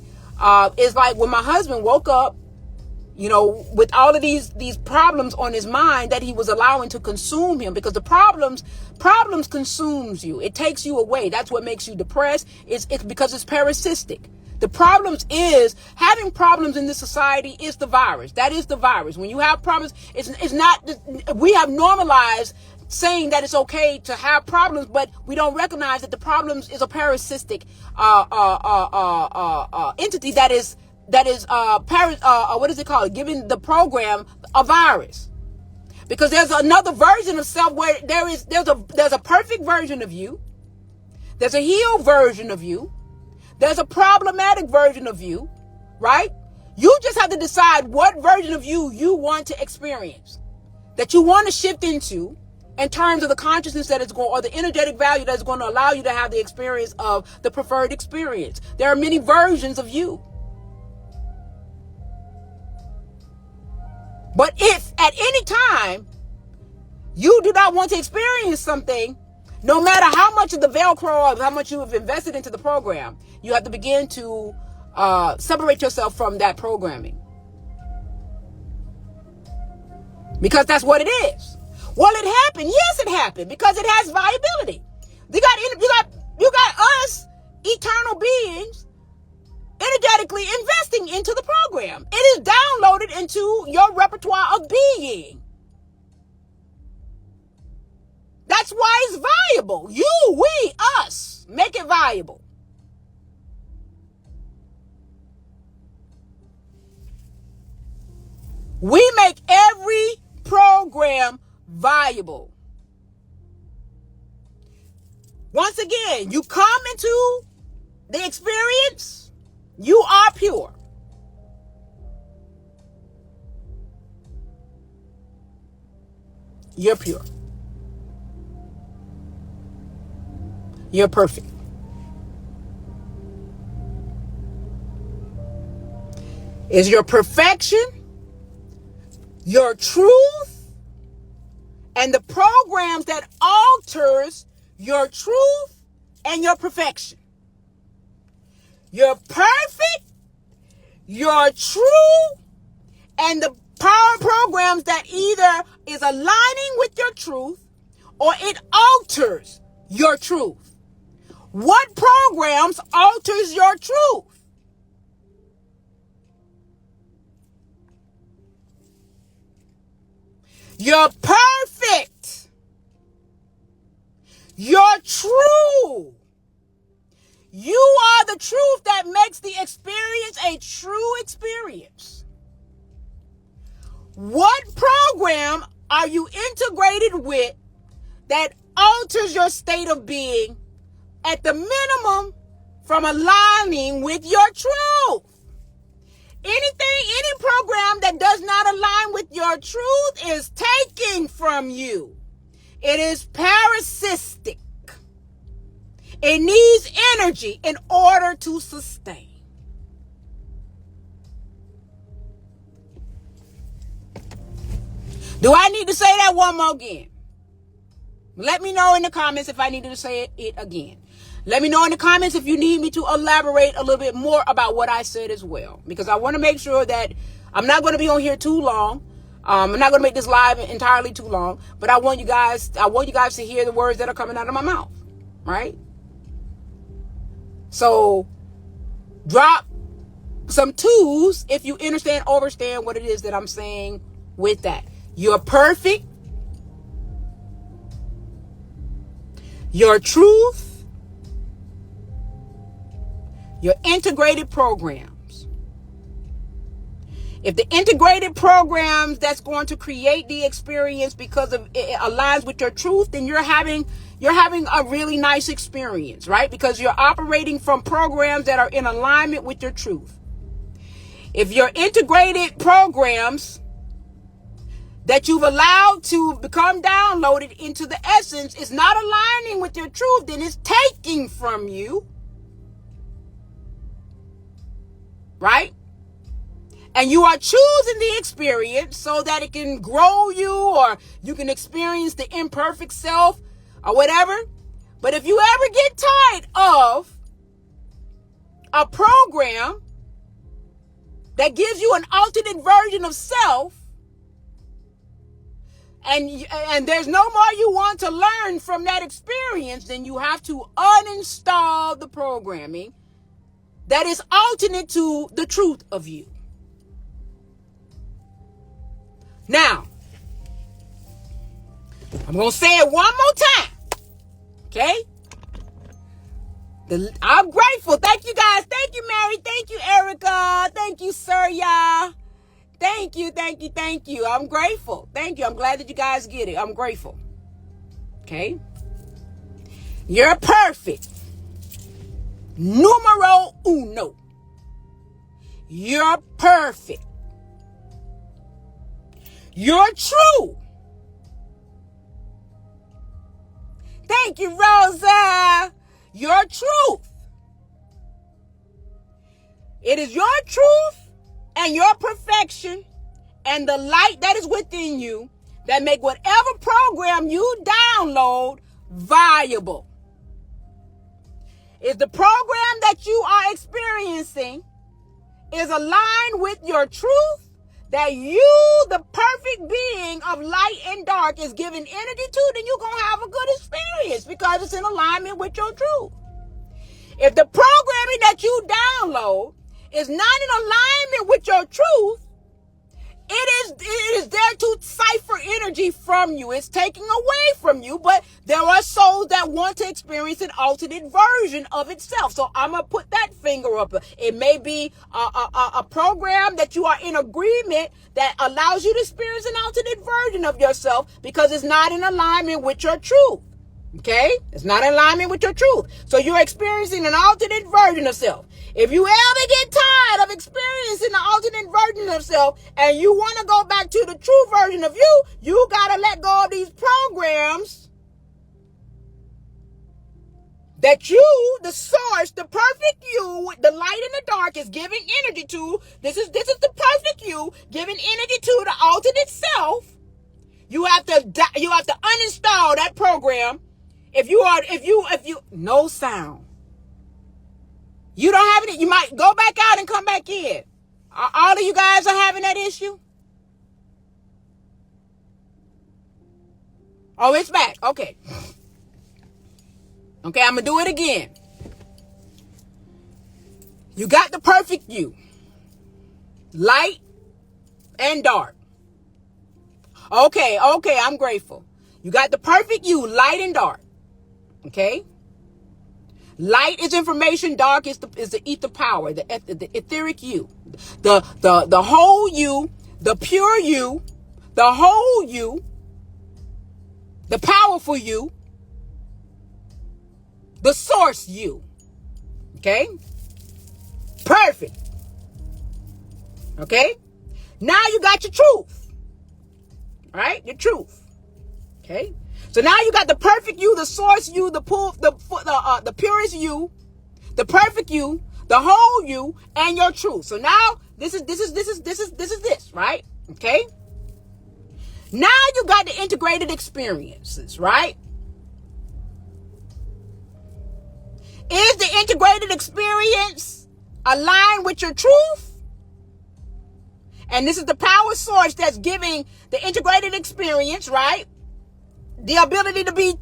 is like when my husband woke up, with all of these problems on his mind that he was allowing to consume him, because the problems consumes you. It takes you away. That's what makes you depressed. It's because it's parasitic. The problems is having problems in this society is the virus. That is the virus. When you have problems, it's not, we have normalized saying that it's okay to have problems, but we don't recognize that the problems is a parasitic entity that is what is it called? Giving the program a virus. Because there's another version of self where there's a perfect version of you. There's a healed version of you. There's a problematic version of you, right? You just have to decide what version of you want to experience, that you want to shift into in terms of the consciousness that is going, or the energetic value that is going to allow you to have the experience of the preferred experience. There are many versions of you. But if at any time you do not want to experience something, No matter how much of the Velcro or how much you have invested into the program, you have to begin to separate yourself from that programming. Because that's what it is. Well, it happened. Yes, it happened because it has viability. You got us, eternal beings, energetically investing into the program. It is downloaded into your repertoire of being. That's why it's viable. You, we, us, make it viable. We make every program viable. Once again, you come into the experience, you are pure. You're pure. You're perfect. Is your perfection, your truth, and the programs that alters your truth and your perfection. You're perfect, you're true, and the power programs that either is aligning with your truth or it alters your truth. What programs alters your truth? You're perfect. You're true. You are the truth that makes the experience a true experience. What program are you integrated with that alters your state of being at the minimum from aligning with your truth? Any program that does not align with your truth is taking from you. It is parasitic. It needs energy in order to sustain. Do I need to say that one more again? Let me know in the comments if I needed to say it again. Let me know in the comments if you need me to elaborate a little bit more about what I said as well. Because I want to make sure that I'm not going to be on here too long. I'm not going to make this live entirely too long. But I want you guys to hear the words that are coming out of my mouth. Right? So drop some twos if you understand what it is that I'm saying with that. You're perfect. Your truth. Your integrated programs. If the integrated programs that's going to create the experience because of it aligns with your truth, then you're having a really nice experience, right? Because you're operating from programs that are in alignment with your truth. If your integrated programs that you've allowed to become downloaded into the essence is not aligning with your truth, then it's taking from you. Right? And you are choosing the experience so that it can grow you or you can experience the imperfect self or whatever. But if you ever get tired of a program that gives you an alternate version of self, and there's no more you want to learn from that experience, then you have to uninstall the programming that is alternate to the truth of you. Now, I'm going to say it one more time. Okay? I'm grateful. Thank you guys. Thank you, Mary. Thank you, Erica. Thank you, Surya. Thank you. I'm grateful. Thank you. I'm glad that you guys get it. I'm grateful. Okay? You're perfect. Numero uno. You're perfect. You're true. Thank you, Rosa. Your truth. It is your truth and your perfection and the light that is within you that make whatever program you download viable. If the program that you are experiencing is aligned with your truth, that you, the perfect being of light and dark, is giving energy to, then you're going to have a good experience because it's in alignment with your truth. If the programming that you download is not in alignment with your truth, it is there to cipher energy from you. It's taking away from you, but there are souls that want to experience an alternate version of itself. So I'm going to put that finger up. It may be a program that you are in agreement that allows you to experience an alternate version of yourself because it's not in alignment with your truth. Okay? It's not in alignment with your truth. So you're experiencing an alternate version of self. If you ever get tired of experiencing the alternate version of self and you want to go back to the true version of you, you got to let go of these programs that you, the source, the perfect you, the light and the dark is giving energy to. This is the perfect you giving energy to the alternate self. You have to uninstall that program. If you no sound. You don't have it. You might go back out and come back in. All of you guys are having that issue? Oh, it's back. Okay. Okay, I'm going to do it again. You got the perfect you. Light and dark. Okay, I'm grateful. You got the perfect you, light and dark. Okay? Light is information, dark is the ether power, the etheric you. The whole you, the pure you, the whole you, the powerful you, the source you. Okay? Perfect. Okay? Now you got your truth. Right? Your truth. Okay? So now you got the perfect you, the source you, the purest you, the perfect you, the whole you, and your truth. So now this is, right? Okay? Now you got the integrated experiences, right? Is the integrated experience aligned with your truth? And this is the power source that's giving the integrated experience, right? The ability to be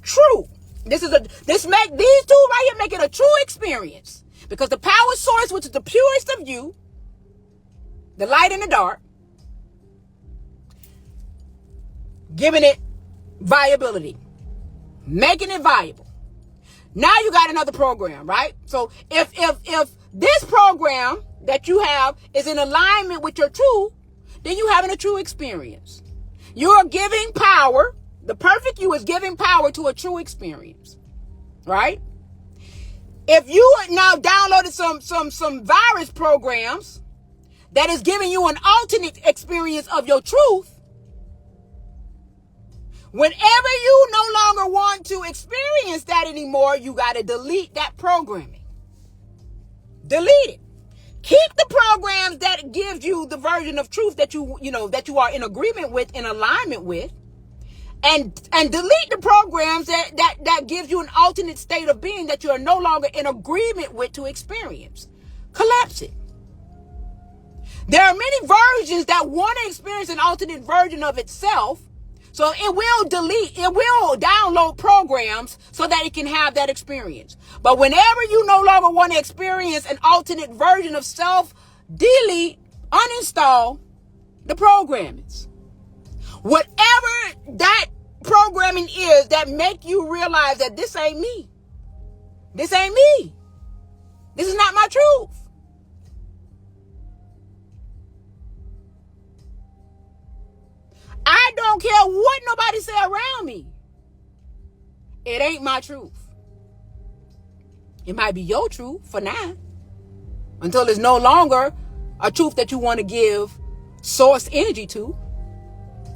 true. These two right here make it a true experience. Because the power source, which is the purest of you, the light and the dark, giving it viability, making it viable. Now you got another program, right? So if this program that you have is in alignment with your truth, then you're having a true experience. You're giving power. The perfect you is giving power to a true experience, right? If you now downloaded some virus programs that is giving you an alternate experience of your truth, whenever you no longer want to experience that anymore, you got to delete that programming. Delete it. Keep the programs that gives you the version of truth that that you are in agreement with, in alignment with. And delete the programs that gives you an alternate state of being that you are no longer in agreement with to experience. Collapse it. There are many versions that want to experience an alternate version of itself. So it will download programs so that it can have that experience. But whenever you no longer want to experience an alternate version of self, delete, uninstall the programmings. Whatever that programming is that make you realize that this ain't me. This ain't me. This is not my truth. I don't care what nobody say around me. It ain't my truth. It might be your truth for now. Until it's no longer a truth that you want to give source energy to.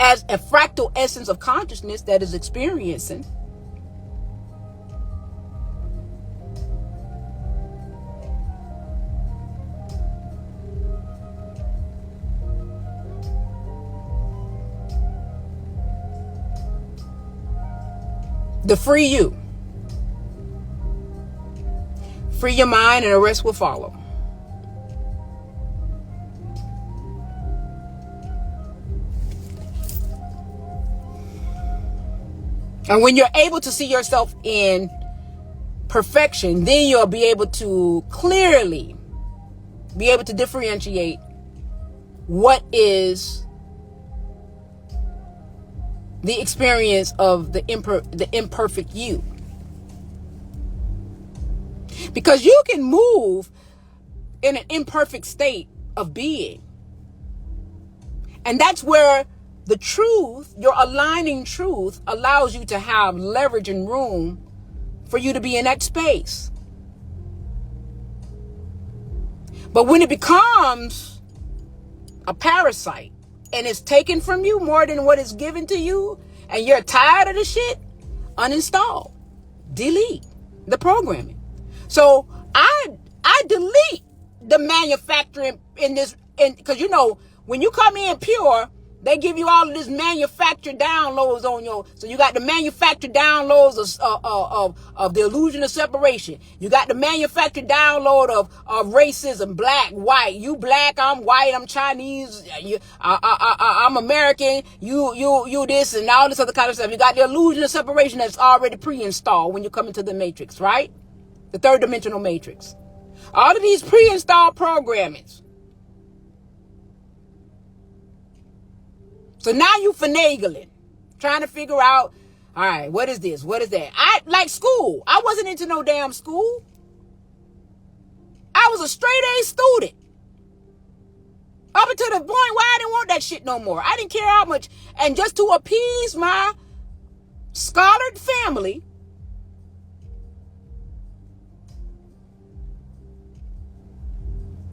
As a fractal essence of consciousness that is experiencing. The free you. Free your mind and the rest will follow. And when you're able to see yourself in perfection, then you'll be able to clearly be able to differentiate what is the experience of the imperfect you. Because you can move in an imperfect state of being. And that's where the truth, your aligning truth, allows you to have leverage and room for you to be in that space. But when it becomes a parasite and it's taken from you more than what is given to you, and you're tired of the shit, uninstall, delete the programming. So I delete the manufacturing in this, because when you come in pure, they give you all of this manufactured downloads on your. So you got the manufactured downloads of the illusion of separation. You got the manufactured download of racism, black, white. You black, I'm white, I'm Chinese. I'm American. You this and all this other kind of stuff. You got the illusion of separation that's already pre-installed when you come into the matrix, right? The third dimensional matrix. All of these pre-installed programmings. So now you finagling, trying to figure out, all right, what is this? What is that? Like school. I wasn't into no damn school. I was a straight A student. Up until the point where I didn't want that shit no more. I didn't care how much. And just to appease my scholared family,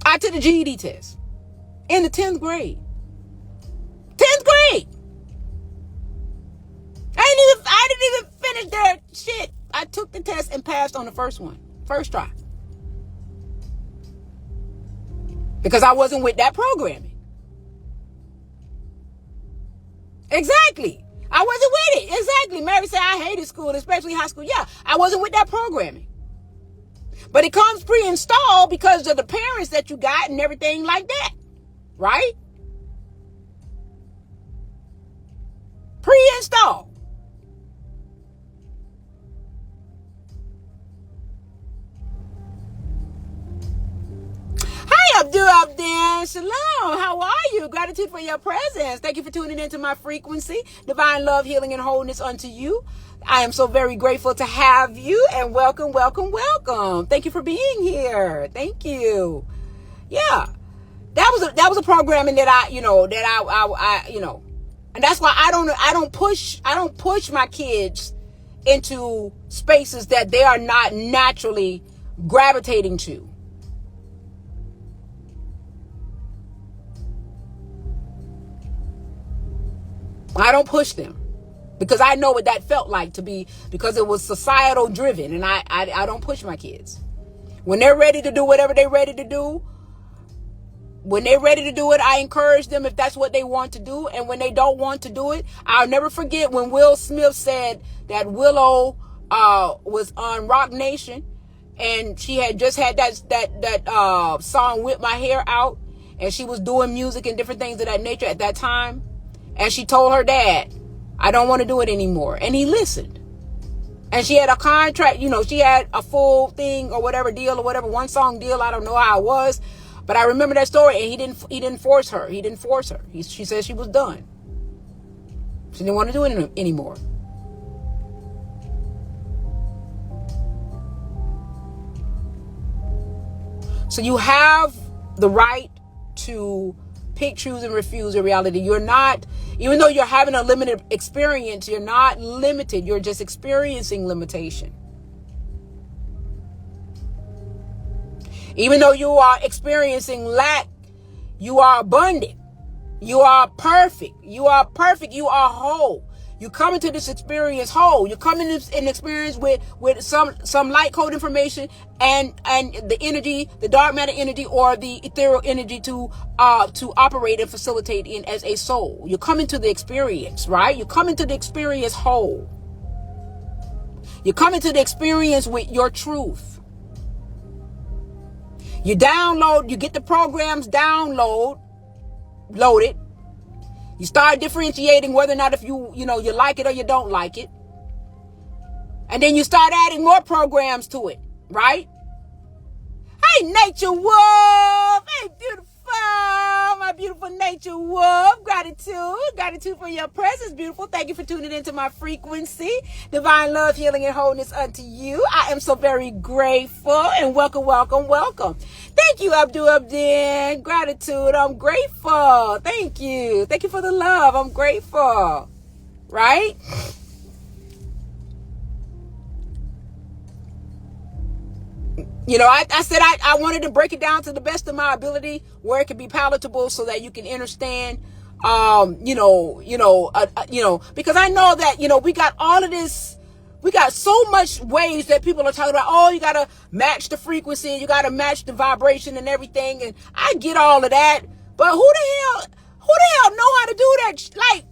I took the GED test in the 10th grade. 10th grade. I didn't even finish that shit. I took the test and passed on the first one. First try. Because I wasn't with that programming. Exactly. I wasn't with it. Exactly. Mary said I hated school, especially high school. Yeah, I wasn't with that programming. But it comes pre-installed because of the parents that you got and everything like that. Right? Pre-installed. Hi, Abdul. Shalom. How are you? Gratitude for your presence. Thank you for tuning into my frequency. Divine love, healing, and wholeness unto you. I am so very grateful to have you, and welcome, welcome, welcome. Thank you for being here. Thank you. Yeah, that was a programming that I and that's why I don't push my kids into spaces that they are not naturally gravitating to. I don't push them. Because I know what that felt like to be, because it was societal driven, and I don't push my kids. When they're ready to do whatever they're ready to do, when they're ready to do it, I encourage them if that's what they want to do. And when they don't want to do it, I'll never forget when Will Smith said that Willow was on Rock Nation, and she had just had that song "Whip My Hair Out," and she was doing music and different things of that nature at that time, and she told her dad, I don't want to do it anymore. And he listened. And she had a contract, she had a full thing or whatever deal or whatever, one song deal. I don't know how it was, but I remember that story, and he didn't force her. He didn't force her. She said she was done. She didn't want to do it anymore. So you have the right to pick, choose, and refuse a reality. You're not, even though you're having a limited experience, you're not limited. You're just experiencing limitation. Even though you are experiencing lack, you are abundant. You are perfect. You are perfect. You are whole. You come into this experience whole. You come in an experience with some light code information and the energy, the dark matter energy or the ethereal energy to operate and facilitate in as a soul. You come into the experience, right? You come into the experience whole. You come into the experience with your truth. You download, you get the programs loaded. You start differentiating whether or not if you like it or you don't like it. And then you start adding more programs to it, right? Hey, nature wolf. Hey, beautiful. My beautiful nature wolf. Gratitude for your presence, beautiful. Thank you for tuning into my frequency. Divine love, healing, and wholeness unto you. I am so very grateful, and welcome. Thank you, Abdin. Gratitude. I'm grateful. Thank you for the love. I'm grateful. Right? I said I wanted to break it down to the best of my ability where it can be palatable so that you can understand, because I know that, we got all of this, we got so much ways that people are talking about, oh, you got to match the frequency, you got to match the vibration and everything. And I get all of that, but who the hell know how to do that? Like,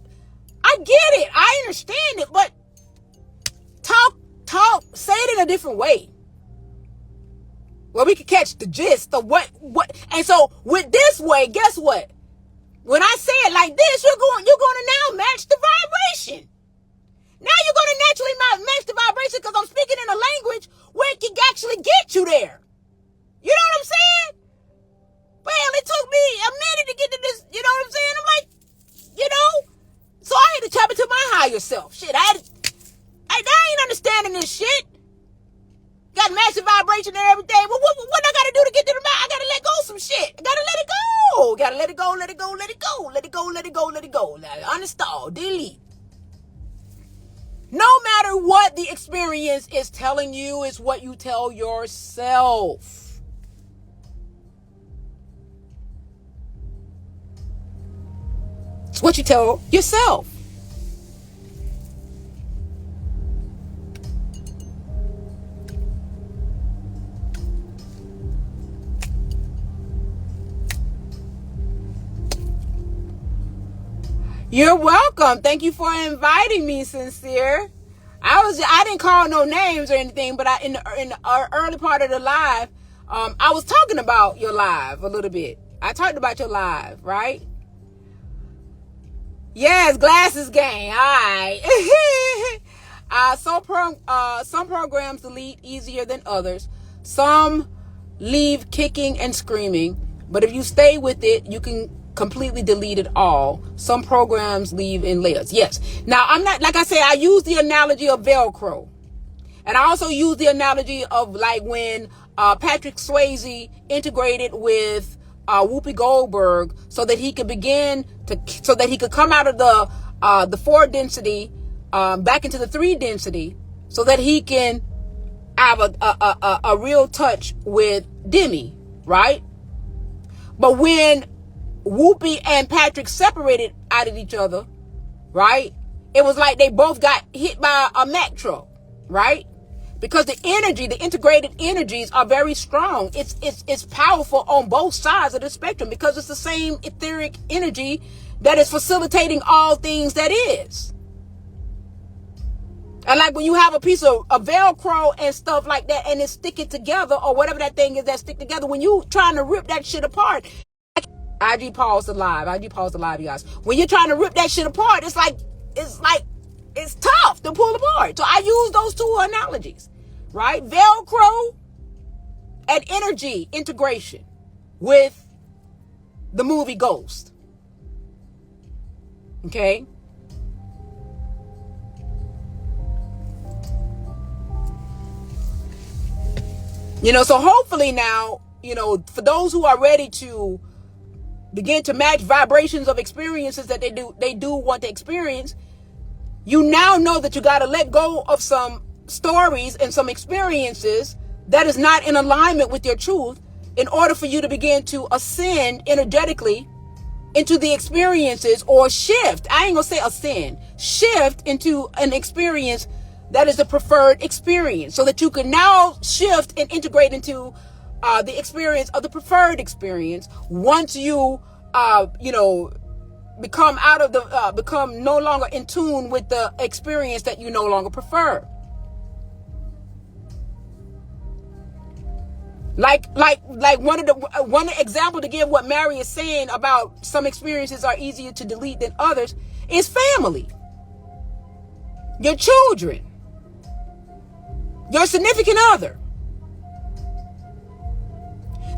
I get it. I understand it, but say it in a different way. Well, we can catch the gist of what, and so with this way, guess what? When I say it like this, you're going to now match the vibration. Now you're going to naturally match the vibration because I'm speaking in a language where it can actually get you there. You know what I'm saying? Well, it took me a minute to get to this. You know what I'm saying? I'm like, so I had to tap into my higher self. Shit, I ain't understanding this shit. Got massive vibration and everything. Well, what I got to do to get to the mind? I got to let go of some shit. I got to let it go. Got to let it go, let it go, let it go. Let it go, let it go, let it go. Uninstall, delete. No matter what the experience is telling you is what you tell yourself. It's what you tell yourself. You're welcome. Thank you for inviting me, Sincere. I didn't call no names or anything, but in the early part of the live, I was talking about your live a little bit. I talked about your live, right? Yes, glasses gang. All right. Some programs delete easier than others. Some leave kicking and screaming. But if you stay with it, you can completely delete it all. Some programs leave in layers. Yes. Now, I'm not, like I said, I use the analogy of Velcro. And I also use the analogy of like when Patrick Swayze integrated with Whoopi Goldberg so that he could come out of the 4 density back into the 3 density so that he can have a real touch with Demi, right? But when Whoopi and Patrick separated out of each other, right? It was like they both got hit by a Mack truck, right? Because the integrated energies are very strong. It's powerful on both sides of the spectrum because it's the same etheric energy that is facilitating all things that is. And like when you have a piece of Velcro and stuff like that and it's sticking together or whatever that thing is that stick together, when you trying to rip that shit apart, IG paused the live, you guys. When you're trying to rip that shit apart, it's tough to pull apart. So I use those 2 analogies, right? Velcro and energy integration with the movie Ghost. Okay? So hopefully now, for those who are ready to begin to match vibrations of experiences that they do want to experience, you now know that you got to let go of some stories and some experiences that is not in alignment with your truth in order for you to begin to ascend energetically into the experiences or shift. I ain't gonna say ascend, shift into an experience that is the preferred experience so that you can now shift and integrate into the experience of the preferred experience once you, become become no longer in tune with the experience that you no longer prefer. Like one example to give what Mary is saying about some experiences are easier to delete than others is family, your children, your significant other.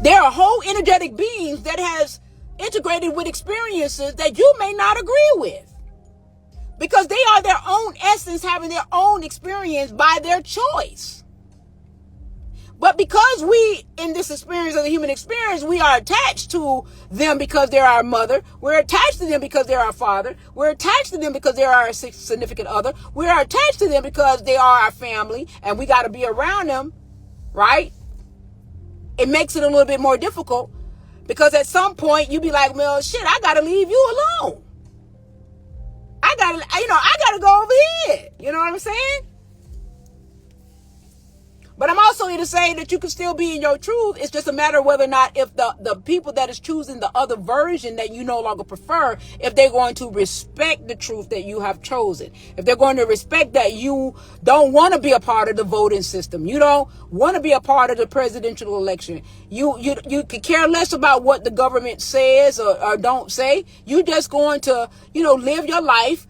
There are whole energetic beings that has integrated with experiences that you may not agree with, because they are their own essence, having their own experience by their choice. But because we, in this experience of the human experience, we are attached to them because they're our mother. We're attached to them because they're our father. We're attached to them because they're our significant other. We are attached to them because they are our family and we got to be around them, right? It makes it a little bit more difficult, because at some point you be like, well, shit, I got to leave you alone. I got to go over here. You know what I'm saying? But I'm also here to say that you can still be in your truth. It's just a matter of whether or not, if the people that is choosing the other version that you no longer prefer, if they're going to respect the truth that you have chosen. If they're going to respect that you don't want to be a part of the voting system. You don't want to be a part of the presidential election. You could care less about what the government says or don't say. You're just going to, live your life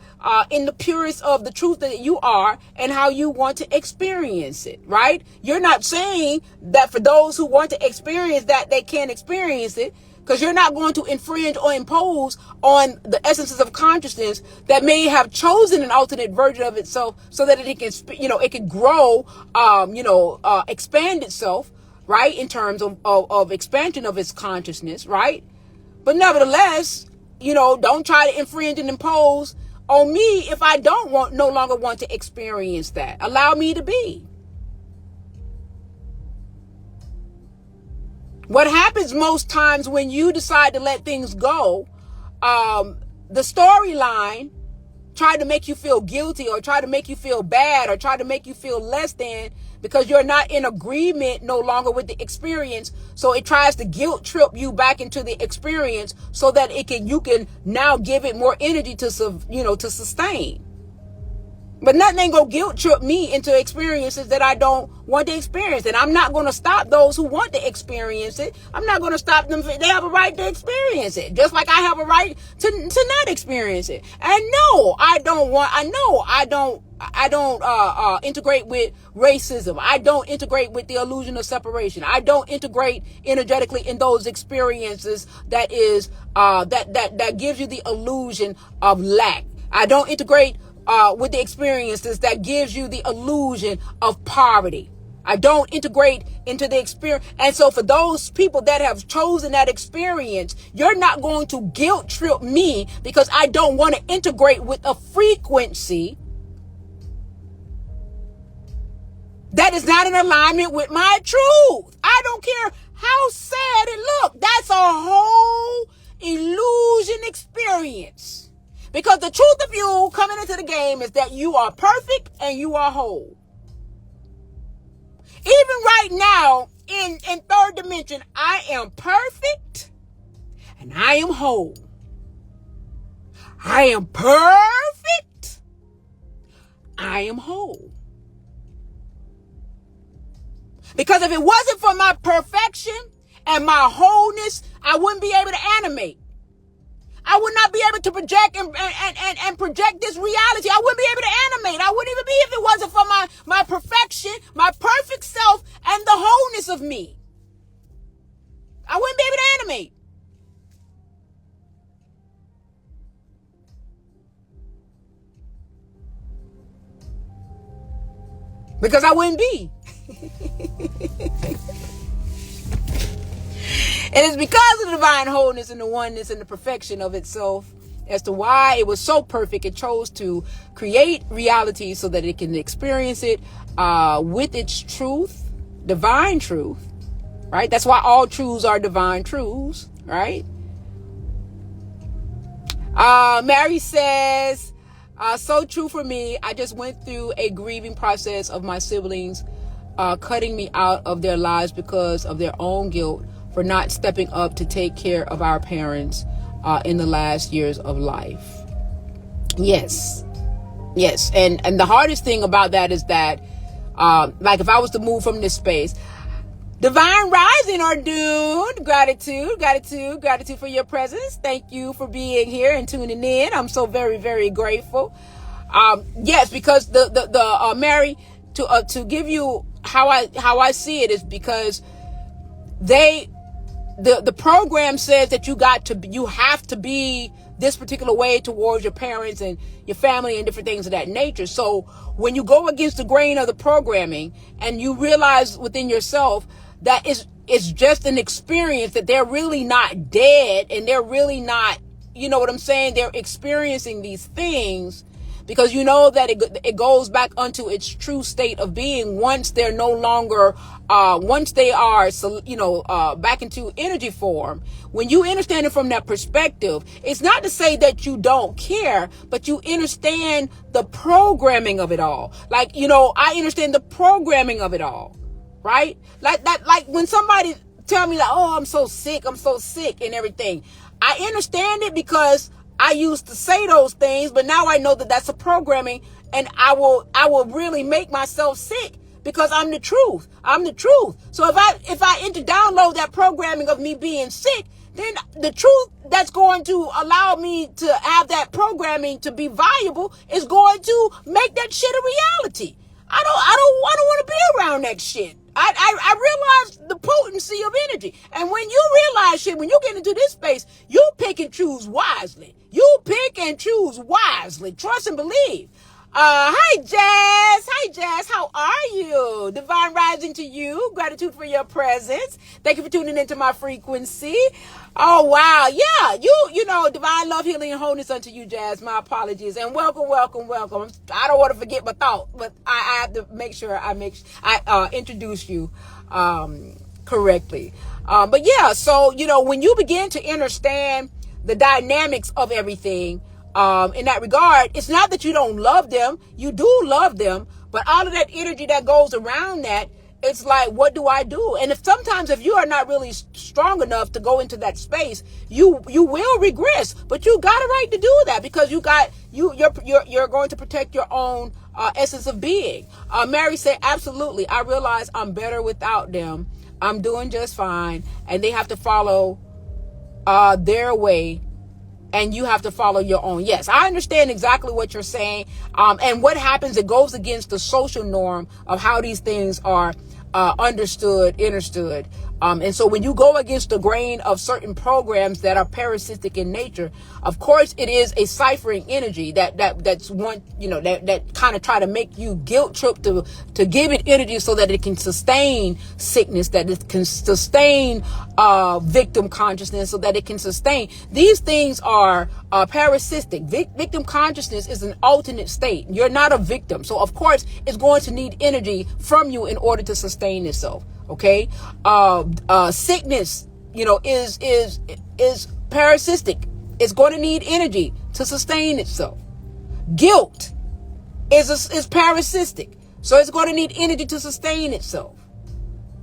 in the purest of the truth that you are and how you want to experience it, right? You're not saying that for those who want to experience that, they can't experience it, because you're not going to infringe or impose on the essences of consciousness that may have chosen an alternate version of itself so that it can, it can grow, expand itself, right? In terms of expansion of its consciousness, right? But nevertheless, don't try to infringe and impose on me if I no longer want to experience that. Allow me to be. What happens most times when you decide to let things go, the storyline try to make you feel guilty or try to make you feel bad or try to make you feel less than, because you're not in agreement no longer with the experience. So it tries to guilt trip you back into the experience so that you can now give it more energy to sustain. But nothing ain't gonna guilt trip me into experiences that I don't want to experience. And I'm not gonna stop those who want to experience it. I'm not gonna stop them. They have a right to experience it, just like I have a right to not experience it. And no, I don't integrate with racism. I don't integrate with the illusion of separation. I don't integrate energetically in those experiences that is that gives you the illusion of lack. I don't integrate with the experiences that gives you the illusion of poverty. I don't integrate into the experience. And so for those people that have chosen that experience, you're not going to guilt trip me because I don't want to integrate with a frequency that is not in alignment with my truth. I don't care how sad it looks. That's a whole illusion experience. Because the truth of you coming into the game is that you are perfect and you are whole. Even right now in third dimension, I am perfect and I am whole. I am perfect. I am whole. Because if it wasn't for my perfection and my wholeness, I wouldn't be able to animate. I would not be able to project and project this reality. I wouldn't be able to animate. I wouldn't even be if it wasn't for my perfection, my perfect self, and the wholeness of me. I wouldn't be able to animate. Because I wouldn't be. And it's because of the divine wholeness and the oneness and the perfection of itself as to why it was so perfect. It chose to create reality so that it can experience it with its truth, divine truth, right? That's why all truths are divine truths, right? Mary says, so true for me. I just went through a grieving process of my siblings cutting me out of their lives because of their own guilt for not stepping up to take care of our parents in the last years of life. Yes. And the hardest thing about that is that, like if I was to move from this space, Divine Rising or Dude, gratitude for your presence. Thank you for being here and tuning in. I'm so very, very grateful. Yes, because the Mary, to give you how I see it, is because the program says that you have to be this particular way towards your parents and your family and different things of that nature. So when you go against the grain of the programming and you realize within yourself that it's just an experience, that they're really not dead and they're really not, you know what I'm saying? They're experiencing these things because you know that it goes back unto its true state of being once they're no longer, once they are, back into energy form. When you understand it from that perspective, it's not to say that you don't care, but you understand the programming of it all. Like, I understand the programming of it all, right? Like when somebody tell me that, oh, I'm so sick and everything. I understand it because I used to say those things, but now I know that that's a programming, and I will really make myself sick because I'm the truth. I'm the truth. So if I download that programming of me being sick, then the truth that's going to allow me to have that programming to be viable is going to make that shit a reality. I don't want to be around that shit. I realize the potency of energy. And when you realize shit, when you get into this space, you pick and choose wisely. You pick and choose wisely. Trust and believe. Hi, Jazz. Hi, Jazz. How are you? Divine Rising to you. Gratitude for your presence. Thank you for tuning into my frequency. Oh, wow. Yeah. You know, divine love, healing, and wholeness unto you, Jazz. My apologies. And welcome. I don't want to forget my thought, but I have to make sure I introduce you, correctly. But yeah, so, when you begin to understand the dynamics of everything, in that regard, it's not that you don't love them. You do love them, but all of that energy that goes around that, it's like, what do I do? And sometimes if you are not really strong enough to go into that space, you will regress, but you got a right to do that because you're going to protect your own essence of being. Mary said, absolutely. I realize I'm better without them. I'm doing just fine. And they have to follow their way, and you have to follow your own. Yes, I understand exactly what you're saying. And what happens, it goes against the social norm of how these things are understood. And so when you go against the grain of certain programs that are parasitic in nature, of course it is a ciphering energy that's one, that kind of try to make you guilt trip to give it energy so that it can sustain sickness, that it can sustain victim consciousness, so that it can sustain. These things are parasitic. Victim consciousness is an alternate state. You're not a victim. So of course it's going to need energy from you in order to sustain itself. Okay. Sickness, is parasitic. It's going to need energy to sustain itself. Guilt is parasitic. So it's going to need energy to sustain itself.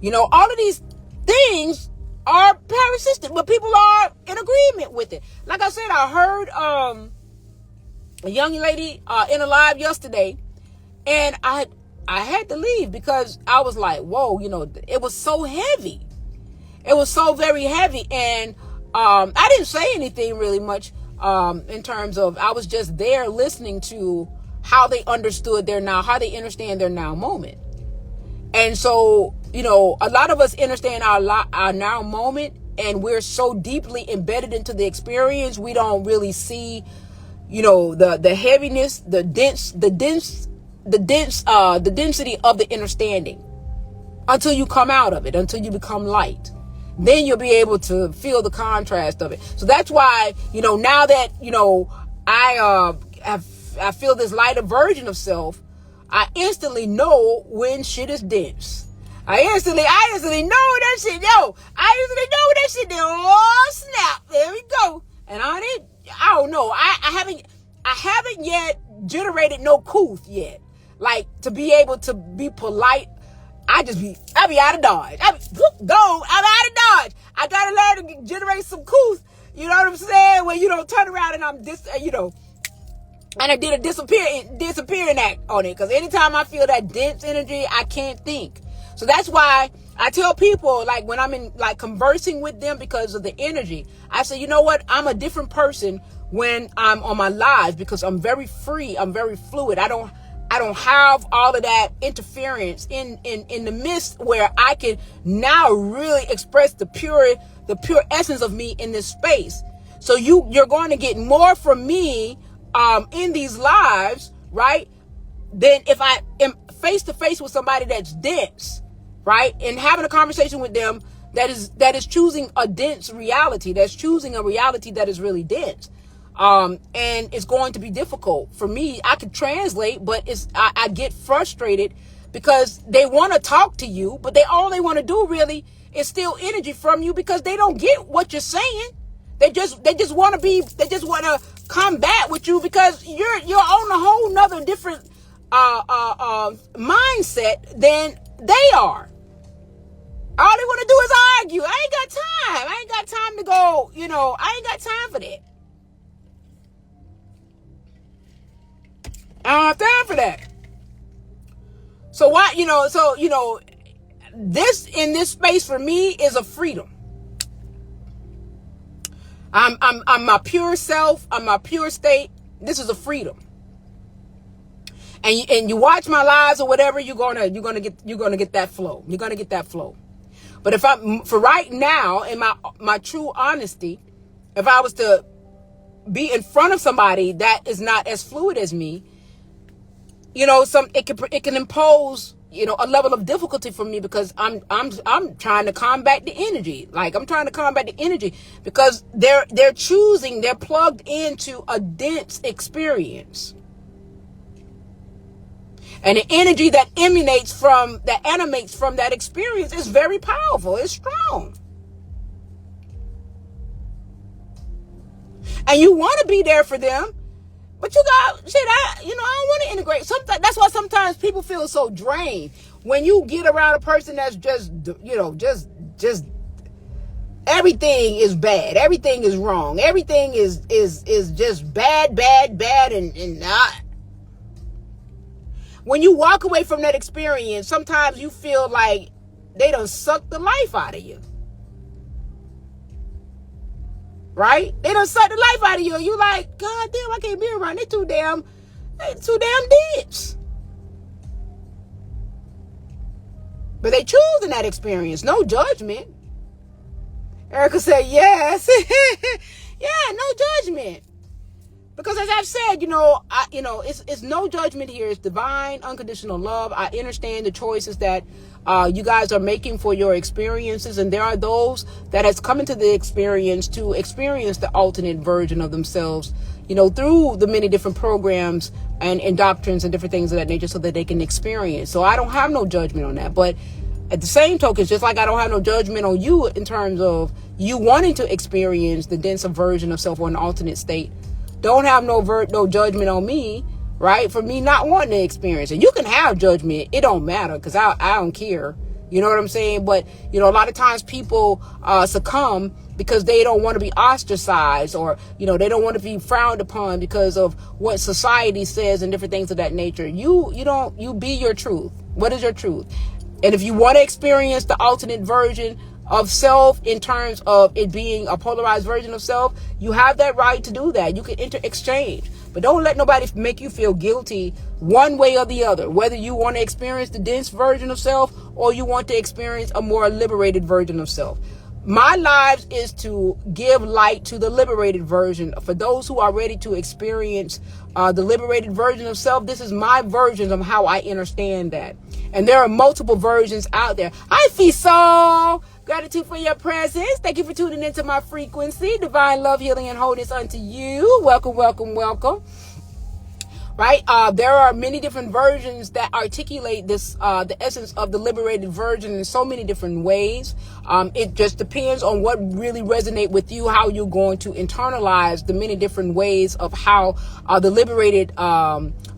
All of these things are parasitic, but people are in agreement with it. Like I said, I heard a young lady in a live yesterday, and I had to leave because I was like, whoa, it was so heavy. It was so very heavy. And I didn't say anything really much in terms of, I was just there listening to how they understood how they understand their now moment. And so, a lot of us understand our now moment, and we're so deeply embedded into the experience, we don't really see, the heaviness, the density of the understanding until you come out of it, until you become light. Then you'll be able to feel the contrast of it. So that's why, now that, I feel this lighter version of self, I instantly know when shit is dense. I instantly know that shit. I instantly know that shit. Oh, snap. There we go. And I don't know. I haven't yet generated no couth yet. Like, to be able to be polite, I be out of Dodge. I'm out of Dodge. I gotta learn to generate some couth. You know what I'm saying? When you don't turn around and I'm and I did a disappearing act on it. Because anytime I feel that dense energy, I can't think. So that's why I tell people, like, when I'm in, like, conversing with them because of the energy, I say, you know what? I'm a different person when I'm on my lives because I'm very free. I'm very fluid. I don't have all of that interference in the midst where I can now really express the pure essence of me in this space. So you're going to get more from me in these lives, right? Than if I am face to face with somebody that's dense, right? And having a conversation with them that is choosing a dense reality, that's choosing a reality that is really dense. And it's going to be difficult for me. I could translate, but I get frustrated because they want to talk to you, but all they want to do really is steal energy from you because they don't get what you're saying. They just want to combat with you because you're on a whole nother different mindset than they are. All they want to do is argue. I ain't got time. I ain't got time to go, I ain't got time for that. I don't have time for that. So why, this in this space for me is a freedom. I'm my pure self. I'm my pure state. This is a freedom. And you watch my lives or whatever, you're gonna get that flow. You're gonna get that flow. But for right now, in my true honesty, if I was to be in front of somebody that is not as fluid as me, it can impose, a level of difficulty for me because I'm trying to combat the energy. Like, I'm trying to combat the energy because they're plugged into a dense experience. And the energy that animates from that experience is very powerful. It's strong. And you want to be there for them. But I don't want to integrate. That's why sometimes people feel so drained when you get around a person that's just everything is bad, everything is wrong, everything is just bad, and not. When you walk away from that experience, sometimes you feel like they done sucked the life out of you. Right? They done suck the life out of you. And you like, God damn, I can't be around. They too damn dense. But they choosing that experience. No judgment. Erica said, yes. Yeah, no judgment. Because as I've said, it's no judgment here. It's divine, unconditional love. I understand the choices that you guys are making for your experiences. And there are those that has come into the experience to experience the alternate version of themselves, through the many different programs and doctrines and different things of that nature so that they can experience. So I don't have no judgment on that. But at the same token, just like I don't have no judgment on you in terms of you wanting to experience the denser version of self or an alternate state, don't have no judgment on me, right? For me not wanting to experience it. You can have judgment. It don't matter because I don't care. You know what I'm saying? But, a lot of times people succumb because they don't want to be ostracized or, they don't want to be frowned upon because of what society says and different things of that nature. You be your truth. What is your truth? And if you want to experience the alternate version of self in terms of it being a polarized version of self, you have that right to do that. You can exchange, but don't let nobody make you feel guilty one way or the other, whether you want to experience the dense version of self or you want to experience a more liberated version of self. My lives is to give light to the liberated version. For those who are ready to experience the liberated version of self, this is my version of how I understand that. And there are multiple versions out there. Hi, Fiso. Gratitude for your presence. Thank you for tuning into my frequency. Divine love, healing, and wholeness unto you. Welcome, welcome, welcome. Right? There are many different versions that articulate this, the essence of the liberated version in so many different ways. It just depends on what really resonates with you, how you're going to internalize the many different ways of how the liberated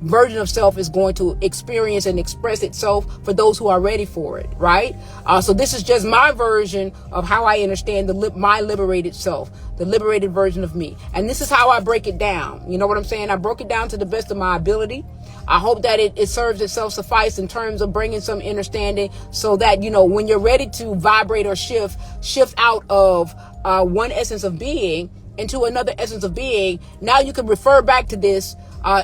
version of self is going to experience and express itself for those who are ready for it, right? So this is just my version of how I understand my liberated self, the liberated version of me. And this is how I break it down. You know what I'm saying? I broke it down to the best of my my ability. I hope that it serves itself suffice in terms of bringing some understanding so that, when you're ready to vibrate or shift out of one essence of being into another essence of being, now you can refer back to this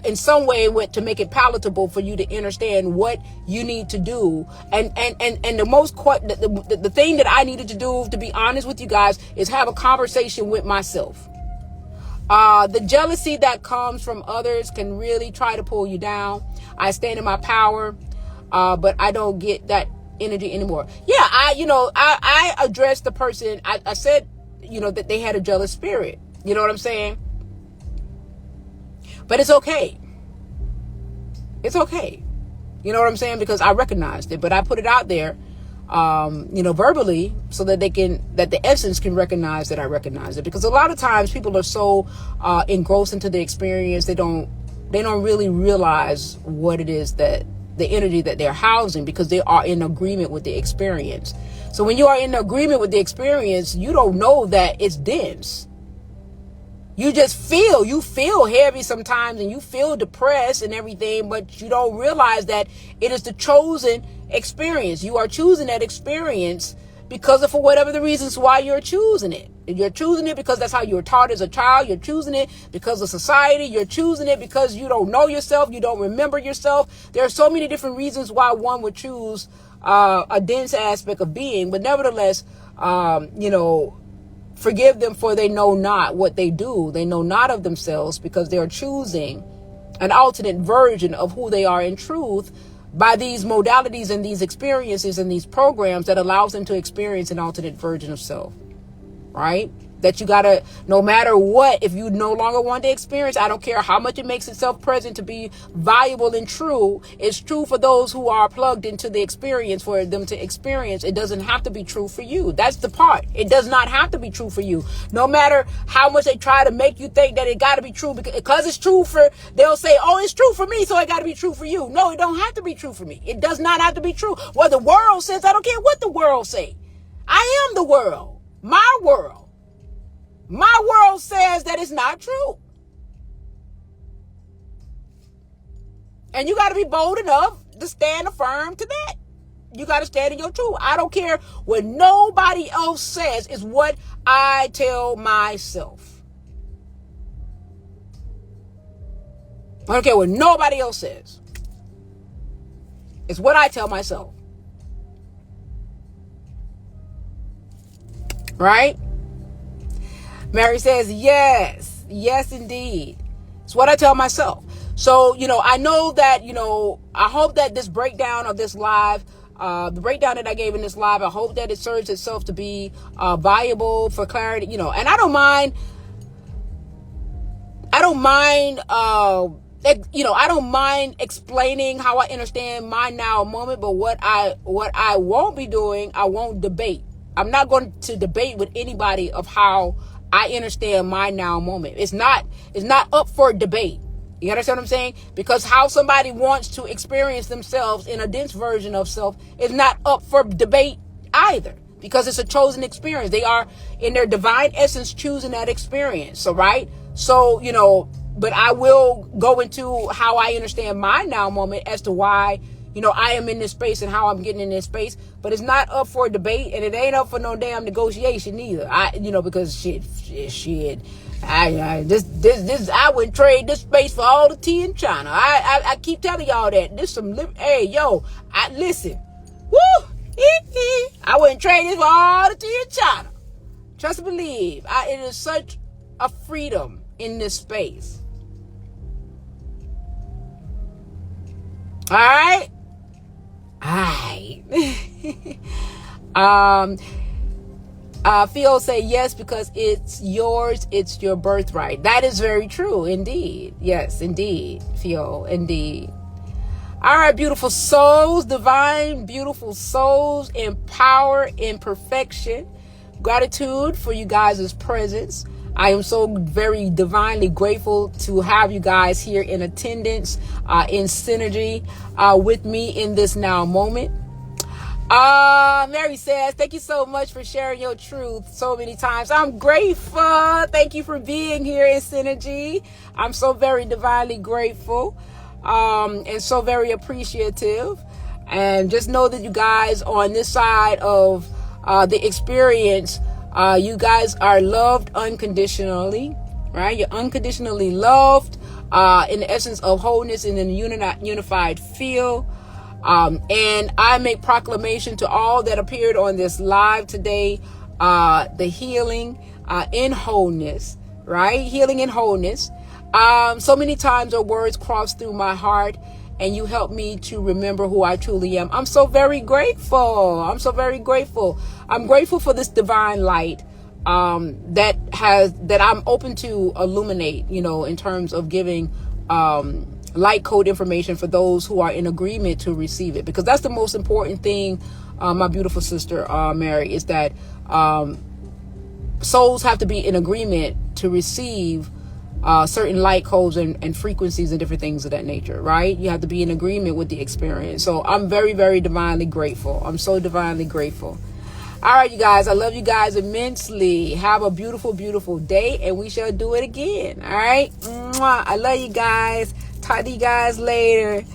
in some way to make it palatable for you to understand what you need to do. And the thing that I needed to do, to be honest with you guys, is have a conversation with myself. The jealousy that comes from others can really try to pull you down. I stand in my power, but I don't get that energy anymore. Yeah, I addressed the person. I said, that they had a jealous spirit. You know what I'm saying? But it's okay. It's okay. You know what I'm saying? Because I recognized it, but I put it out there, verbally, so that that the essence can recognize that I recognize it. Because a lot of times people are so engrossed into the experience, they don't really realize what it is, that the energy that they're housing, because they are in agreement with the experience. So when you are in agreement with the experience, you don't know that it's dense. You just feel heavy sometimes, and you feel depressed and everything, but you don't realize that it is the chosen experience. You are choosing that experience because of, for whatever the reasons why you're choosing it. You're choosing it because that's how you were taught as a child. You're choosing it because of society. You're choosing it because you don't know yourself. You don't remember yourself. There are so many different reasons why one would choose a dense aspect of being. But nevertheless, forgive them, for they know not what they do. They know not of themselves, because they are choosing an alternate version of who they are in truth by these modalities and these experiences and these programs that allows them to experience an alternate version of self. Right? That you gotta, no matter what, if you no longer want to experience, I don't care how much it makes itself present to be valuable and true. It's true for those who are plugged into the experience, for them to experience. It doesn't have to be true for you. That's the part. It does not have to be true for you. No matter how much they try to make you think that it gotta be true, because it's true they'll say, oh, it's true for me, so it gotta be true for you. No, it don't have to be true for me. It does not have to be true. What the world says, I don't care what the world say. I am the world. My world. My world says that it's not true. And you got to be bold enough to stand firm to that. You got to stand in your truth. I don't care what nobody else says, is what I tell myself. I don't care what nobody else says. It's what I tell myself. Right? Mary says, yes, indeed. It's what I tell myself. So, I know that, I hope that this breakdown of this live, the breakdown that I gave in this live, I hope that it serves itself to be valuable for clarity, and I don't mind, I don't mind explaining how I understand my now moment, but what I won't be doing, I won't debate. I'm not going to debate with anybody of how I understand my now moment. It's not up for debate. You understand what I'm saying? Because how somebody wants to experience themselves in a dense version of self is not up for debate either, because it's a chosen experience. They are in their divine essence choosing that experience. So, right? So, but I will go into how I understand my now moment as to why, I am in this space and how I'm getting in this space, but it's not up for debate, and it ain't up for no damn negotiation either. Because shit, I wouldn't trade this space for all the tea in China. I keep telling y'all that listen, woo, I wouldn't trade this for all the tea in China. Trust and believe, it is such a freedom in this space. All right. Phil say yes, because it's yours. It's your birthright. That is very true. Indeed. Yes, indeed. Phil, indeed. All right, beautiful souls, divine, beautiful souls in power, in perfection. Gratitude for you guys' presence. I am so very divinely grateful to have you guys here in attendance, in synergy with me in this now moment. Mary says, thank you so much for sharing your truth so many times. I'm grateful. Thank you for being here in Synergy. I'm so very divinely grateful, and so very appreciative. And just know that you guys on this side of the experience, you guys are loved unconditionally, right? You're unconditionally loved in the essence of wholeness and in the unified field. And I make proclamation to all that appeared on this live today, the healing in wholeness, right? Healing in wholeness. So many times our words cross through my heart, and you help me to remember who I truly am. I'm so very grateful. I'm so very grateful. I'm grateful for this divine light that I'm open to illuminate, in terms of giving light code information for those who are in agreement to receive it, because that's the most important thing, my beautiful sister Mary, is that souls have to be in agreement to receive certain light codes and frequencies and different things of that nature, right? You have to be in agreement with the experience. So I'm very, very divinely grateful. I'm so divinely grateful. All right, you guys, I love you guys immensely. Have a beautiful, beautiful day, and we shall do it again. All right. Mwah. I love you guys. Talk to you guys later.